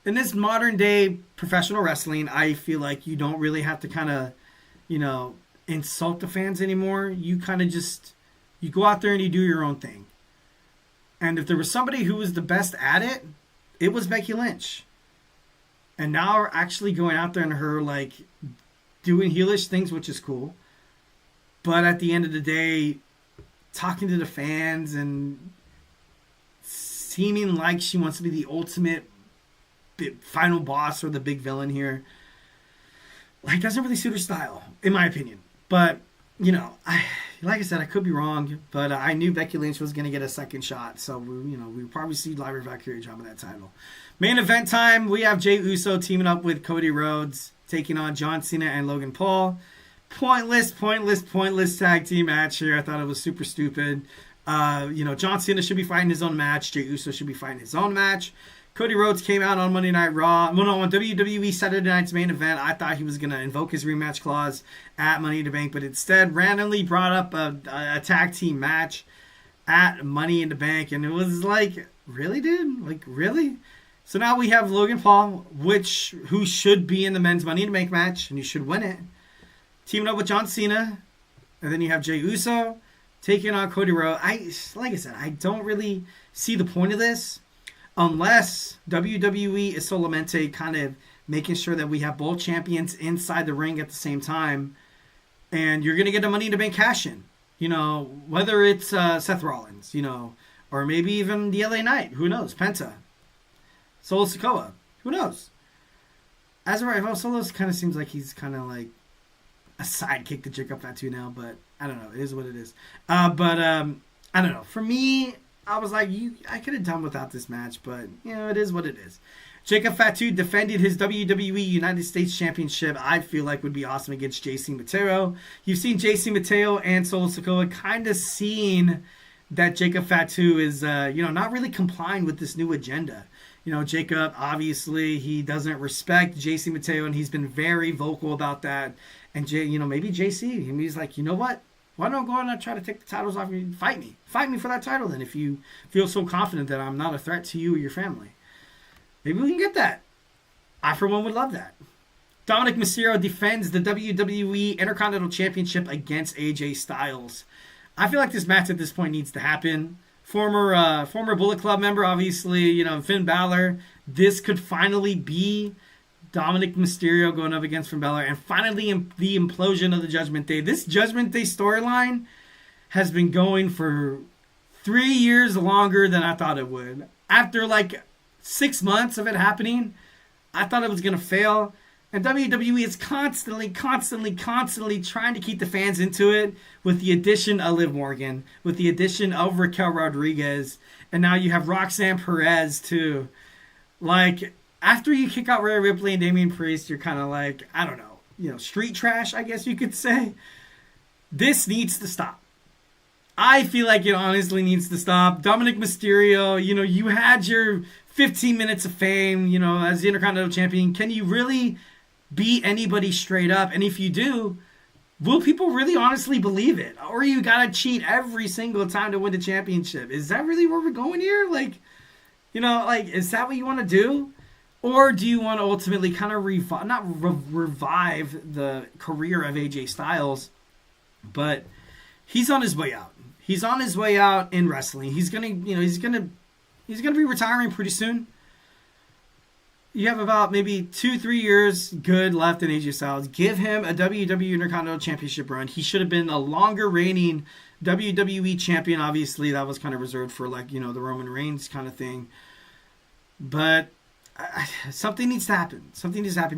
in this modern day professional wrestling, I feel like you don't really have to kind of, insult the fans anymore. You kind of just, you go out there and you do your own thing. And if there was somebody who was the best at it, it was Becky Lynch. And now we're actually going out there and her, like, doing heelish things, which is cool. But at the end of the day, talking to the fans and seeming like she wants to be the ultimate final boss or the big villain here, like, doesn't really suit her style, in my opinion. But, like I said, I could be wrong, but I knew Becky Lynch was going to get a second shot. So, we'll probably see Lyra Valkyria dropping that title. Main event time, we have Jey Uso teaming up with Cody Rhodes, taking on John Cena and Logan Paul. Pointless tag team match here. I thought it was super stupid. John Cena should be fighting his own match. Jey Uso should be fighting his own match. Cody Rhodes came out on Monday Night Raw. Well, no, on WWE Saturday Night's main event. I thought he was going to invoke his rematch clause at Money in the Bank, but instead randomly brought up a tag team match at Money in the Bank. And it was like, really, dude? Like, really? So now we have Logan Paul, who should be in the men's Money in the Bank match, and he should win it, teaming up with John Cena. And then you have Jey Uso taking on Cody Rhodes. Like I said, I don't really see the point of this. Unless WWE is solamente kind of making sure that we have both champions inside the ring at the same time. And you're going to get a Money in the Bank cash-in. Whether it's Seth Rollins, or maybe even the LA Knight. Who knows? Penta. Solo Sikoa. Who knows? As of right now, Solo kind of seems like he's kind of like a sidekick to Jacob Fatu now. But I don't know. It is what it is. I don't know. For me, I was like, I could have done without this match, but, it is what it is. Jacob Fatu defended his WWE United States Championship, I feel like would be awesome against JC Mateo. You've seen JC Mateo and Solo Sikoa kind of seeing that Jacob Fatu is, not really complying with this new agenda. Jacob, obviously, he doesn't respect JC Mateo, and he's been very vocal about that. And, maybe JC, he's like, you know what? Why don't I go out and try to take the titles off you? Fight me. Fight me for that title then if you feel so confident that I'm not a threat to you or your family. Maybe we can get that. I, for one, would love that. Dominic Mysterio defends the WWE Intercontinental Championship against AJ Styles. I feel like this match at this point needs to happen. Former Bullet Club member, obviously, Finn Balor. This could finally be Dominic Mysterio going up against Finn Balor, and finally the implosion of the Judgment Day. This Judgment Day storyline has been going for 3 years longer than I thought it would. After like 6 months of it happening, I thought it was going to fail. And WWE is constantly trying to keep the fans into it with the addition of Liv Morgan, with the addition of Raquel Rodriguez, and now you have Roxanne Perez too. Like, after you kick out Rhea Ripley and Damien Priest, you're kind of like, I don't know, street trash, I guess you could say. This needs to stop. I feel like it honestly needs to stop. Dominic Mysterio, you had your 15 minutes of fame, as the Intercontinental Champion. Can you really beat anybody straight up? And if you do, will people really honestly believe it? Or you gotta cheat every single time to win the championship? Is that really where we're going here? Like, Like, is that what you want to do? Or do you want to ultimately kind of revive the career of AJ Styles? But he's on his way out. He's on his way out in wrestling. He's gonna be retiring pretty soon. You have about maybe 2-3 years good left in AJ Styles. Give him a WWE Intercontinental Championship run. He should have been a longer reigning WWE champion. Obviously, that was kind of reserved for the Roman Reigns kind of thing. But something needs to happen.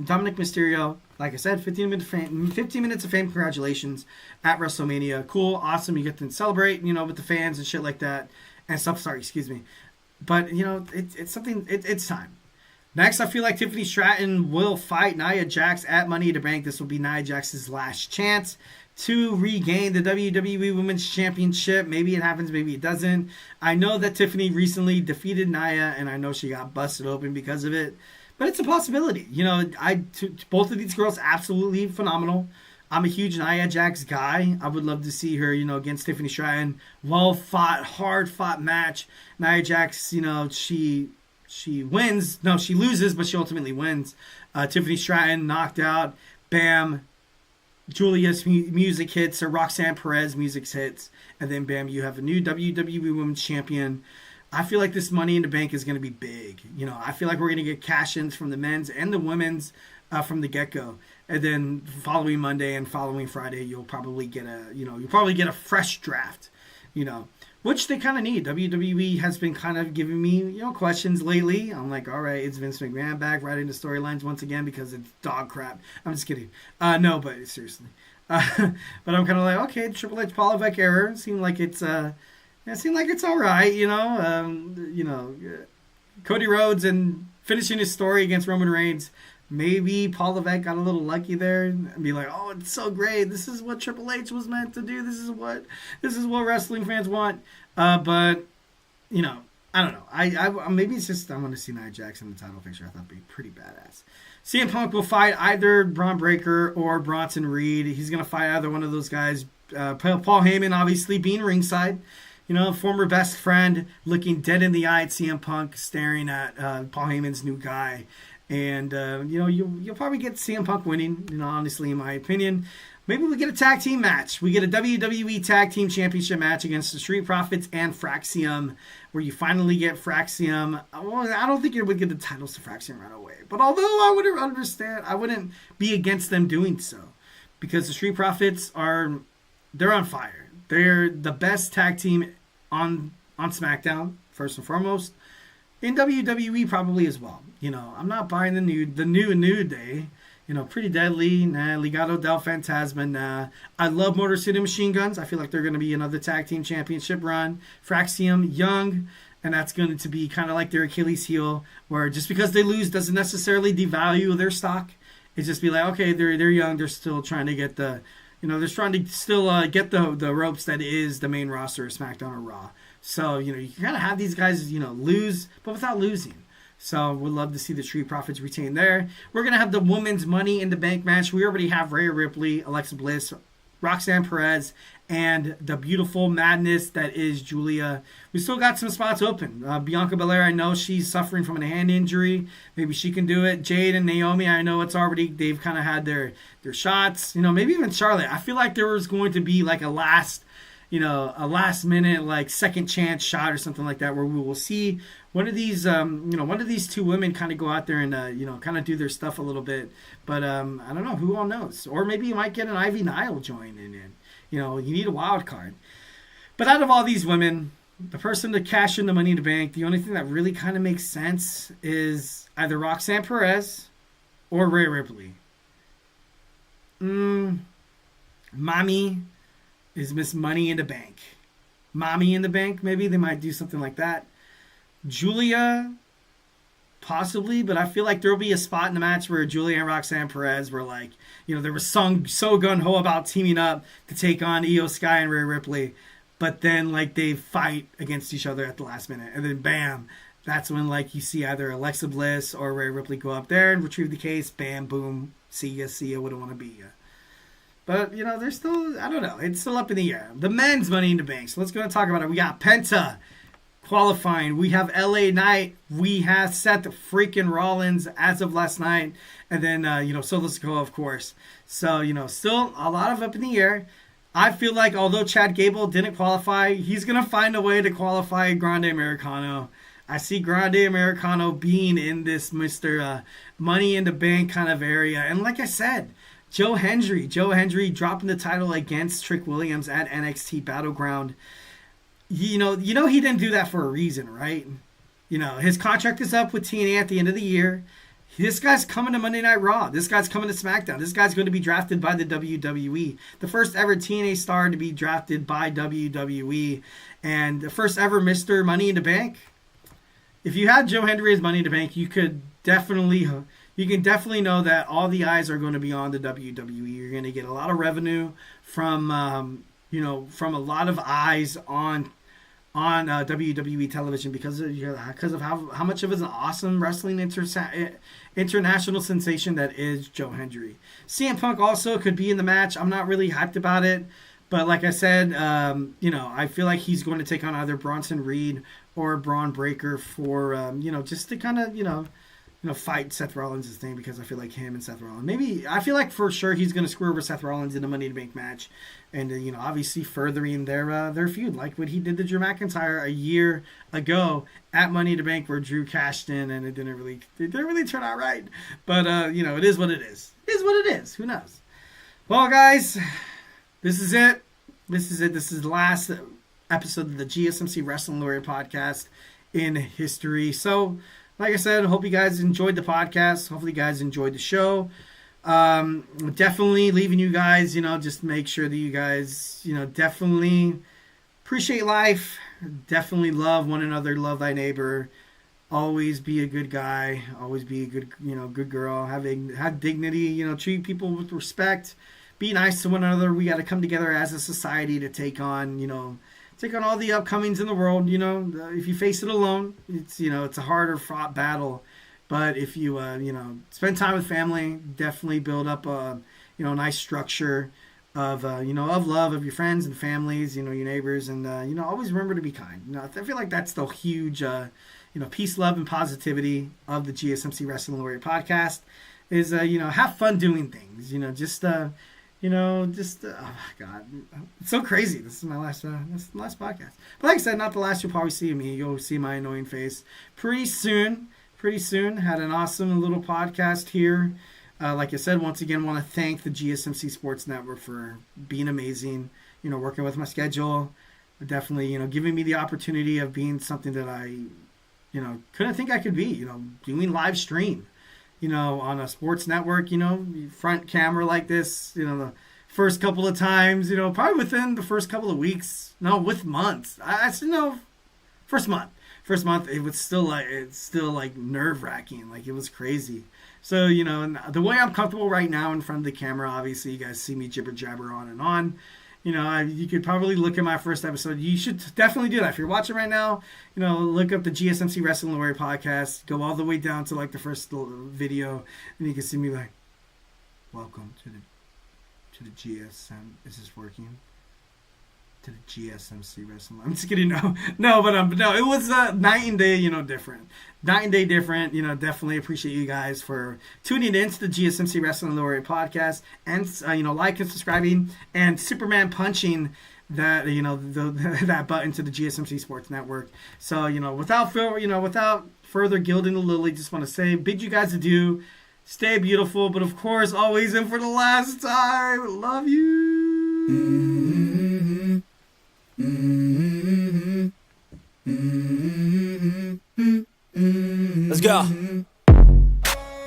Dominic Mysterio, like I said, 15 minutes of fame. Congratulations at WrestleMania. Cool, awesome. You get to celebrate, with the fans and shit like that and stuff. Sorry, excuse me. But it's something. It's time. Next, I feel like Tiffany Stratton will fight Nia Jax at Money in the Bank. This will be Nia Jax's last chance to regain the WWE Women's Championship. Maybe it happens, maybe it doesn't. I know that Tiffany recently defeated Nia, and I know she got busted open because of it. But it's a possibility. Both of these girls, absolutely phenomenal. I'm a huge Nia Jax guy. I would love to see her, against Tiffany Stratton. Well-fought, hard-fought match. Nia Jax, she wins. No, she loses, but she ultimately wins. Tiffany Stratton knocked out. Bam. Julia's music hits, or Roxanne Perez music hits, and then bam, you have a new WWE Women's Champion. I feel like this Money in the Bank is going to be big. I feel like we're going to get cash-ins from the men's and the women's from the get-go. And then following Monday and following Friday, you'll probably get a fresh draft, which they kind of need. WWE has been kind of giving me, questions lately. I'm like, all right, it's Vince McMahon back writing the storylines once again because it's dog crap. I'm just kidding. No, but seriously. But I'm kind of like, okay, Triple H Paul Levesque error. Seemed like it's all right, Cody Rhodes and finishing his story against Roman Reigns. Maybe Paul Levesque got a little lucky there and be like, oh, it's so great. This is what Triple H was meant to do. This is what wrestling fans want. But, I don't know. I maybe it's just I want to see Nia Jax in the title picture. I thought it'd be pretty badass. CM Punk will fight either Braun Breaker or Bronson Reed. He's going to fight either one of those guys. Paul Heyman, obviously, being ringside. Former best friend looking dead in the eye at CM Punk, staring at Paul Heyman's new guy. And, you'll probably get CM Punk winning, honestly, in my opinion. Maybe we get a tag team match. We get a WWE Tag Team Championship match against the Street Profits and Fraxium, where you finally get Fraxium. Well, I don't think you would get the titles to Fraxium right away. But although I wouldn't be against them doing so. Because the Street Profits they're on fire. They're the best tag team on SmackDown, first and foremost. In WWE probably as well. I'm not buying the New Day. Pretty Deadly, nah. Legado del Fantasma, nah. I love Motor City Machine Guns. I feel like they're going to be another tag team championship run. Fraxium, young, and that's going to be kind of like their Achilles heel, where just because they lose doesn't necessarily devalue their stock. It's just be like, okay, they're young. They're still trying to get the ropes that is the main roster of SmackDown or Raw. So, you kind of have these guys, lose, but without losing. So, we'd love to see the Street Profits retain there. We're going to have the Women's Money in the Bank match. We already have Rhea Ripley, Alexa Bliss, Roxanne Perez, and the beautiful madness that is Julia. We still got some spots open. Bianca Belair, I know she's suffering from a hand injury. Maybe she can do it. Jade and Naomi, I know they've kind of had their shots. Maybe even Charlotte. I feel like there was going to be like a last minute, like second chance shot or something like that, where we will see one of these two women kind of go out there and kind of do their stuff a little bit. But I don't know, who all knows? Or maybe you might get an Ivy Nile join in. You need a wild card. But out of all these women, the person to cash in the Money in the Bank, the only thing that really kind of makes sense is either Roxanne Perez or Rhea Ripley. Mommy is Miss Money in the Bank. Mommy in the Bank, maybe they might do something like that. Julia, possibly, but I feel like there'll be a spot in the match where Julia and Roxanne Perez were like, there was so gung-ho about teaming up to take on Io Sky and Rhea Ripley, but then like they fight against each other at the last minute, and then bam, that's when like you see either Alexa Bliss or Rhea Ripley go up there and retrieve the case, bam, boom, see ya, wouldn't want to be ya. But, there's still, I don't know, it's still up in the air. The men's Money in the Bank, so let's go and talk about it. We got Penta qualifying. We have LA Knight. We have Seth freaking Rollins as of last night. And then, Solo Sikoa, of course. So, still a lot of up in the air. I feel like although Chad Gable didn't qualify, he's going to find a way to qualify Grande Americano. I see Grande Americano being in this Mr. Money in the Bank kind of area. And like I said, Joe Hendry dropping the title against Trick Williams at NXT Battleground. He didn't do that for a reason, right? His contract is up with TNA at the end of the year. This guy's coming to Monday Night Raw. This guy's coming to SmackDown. This guy's going to be drafted by the WWE. The first ever TNA star to be drafted by WWE. And the first ever Mr. Money in the Bank. If you had Joe Hendry as Money in the Bank, you can definitely know that all the eyes are going to be on the WWE. You're going to get a lot of revenue from a lot of eyes on WWE television because of how much of an awesome wrestling international sensation that is Joe Hendry. CM Punk also could be in the match. I'm not really hyped about it, but like I said, I feel like he's going to take on either Bronson Reed or Braun Breaker for just to kind of fight Seth Rollins' thing, because I feel like him and Seth Rollins, I feel like for sure he's going to screw over Seth Rollins in a Money in the Bank match, and obviously furthering their feud, like what he did to Drew McIntyre a year ago at Money in the Bank, where Drew cashed in and it didn't really turn out right. But it is what it is. It is what it is. Who knows? Well, guys, this is it. This is the last episode of the GSMC Wrestling Laureate Podcast in history. So, like I said, I hope you guys enjoyed the podcast. Hopefully you guys enjoyed the show. Definitely leaving you guys, just make sure that you guys, definitely appreciate life. Definitely love one another. Love thy neighbor. Always be a good guy. Always be a good, good girl. Have dignity, treat people with respect. Be nice to one another. We got to come together as a society to take on all the upcomings in the world. If you face it alone, it's a harder fought battle. But if you spend time with family, definitely build up a nice structure of of love of your friends and families, your neighbors, and always remember to be kind. I feel like that's the huge peace, love, and positivity of the GSMC Wrestling Laureate Podcast. Is have fun doing things. Oh my God, it's so crazy. This is my last podcast. But like I said, not the last. You'll probably see me. You'll see my annoying face pretty soon. Had an awesome little podcast here. Like I said, once again, want to thank the GSMC Sports Network for being amazing. Working with my schedule, definitely, giving me the opportunity of being something that I, couldn't think I could be. Doing live stream. On a sports network, front camera like this, the first couple of times, probably within the first couple of weeks, months. First month, it was still like nerve wracking. Like, it was crazy. So, the way I'm comfortable right now in front of the camera, obviously you guys see me jibber jabber on and on. You could probably look at my first episode. You should definitely do that. If you're watching right now, look up the GSMC Wrestling Laureate Podcast. Go all the way down to like the first video, and you can see me like, welcome to the GSM. Is this working? To the GSMC Wrestling. I'm just kidding. No, it was night and day, different. Night and day different. Definitely appreciate you guys for tuning in to the GSMC Wrestling Laureate Podcast, and like and subscribing, and Superman punching that that button to the GSMC Sports Network. So without further gilding the lily, just want to bid you guys adieu. Stay beautiful, but of course, always and for the last time, love you. Mm-hmm. Let's go.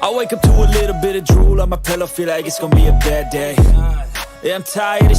I wake up to a little bit of drool on my pillow, feel like it's gonna be a bad day. Yeah, I'm tired of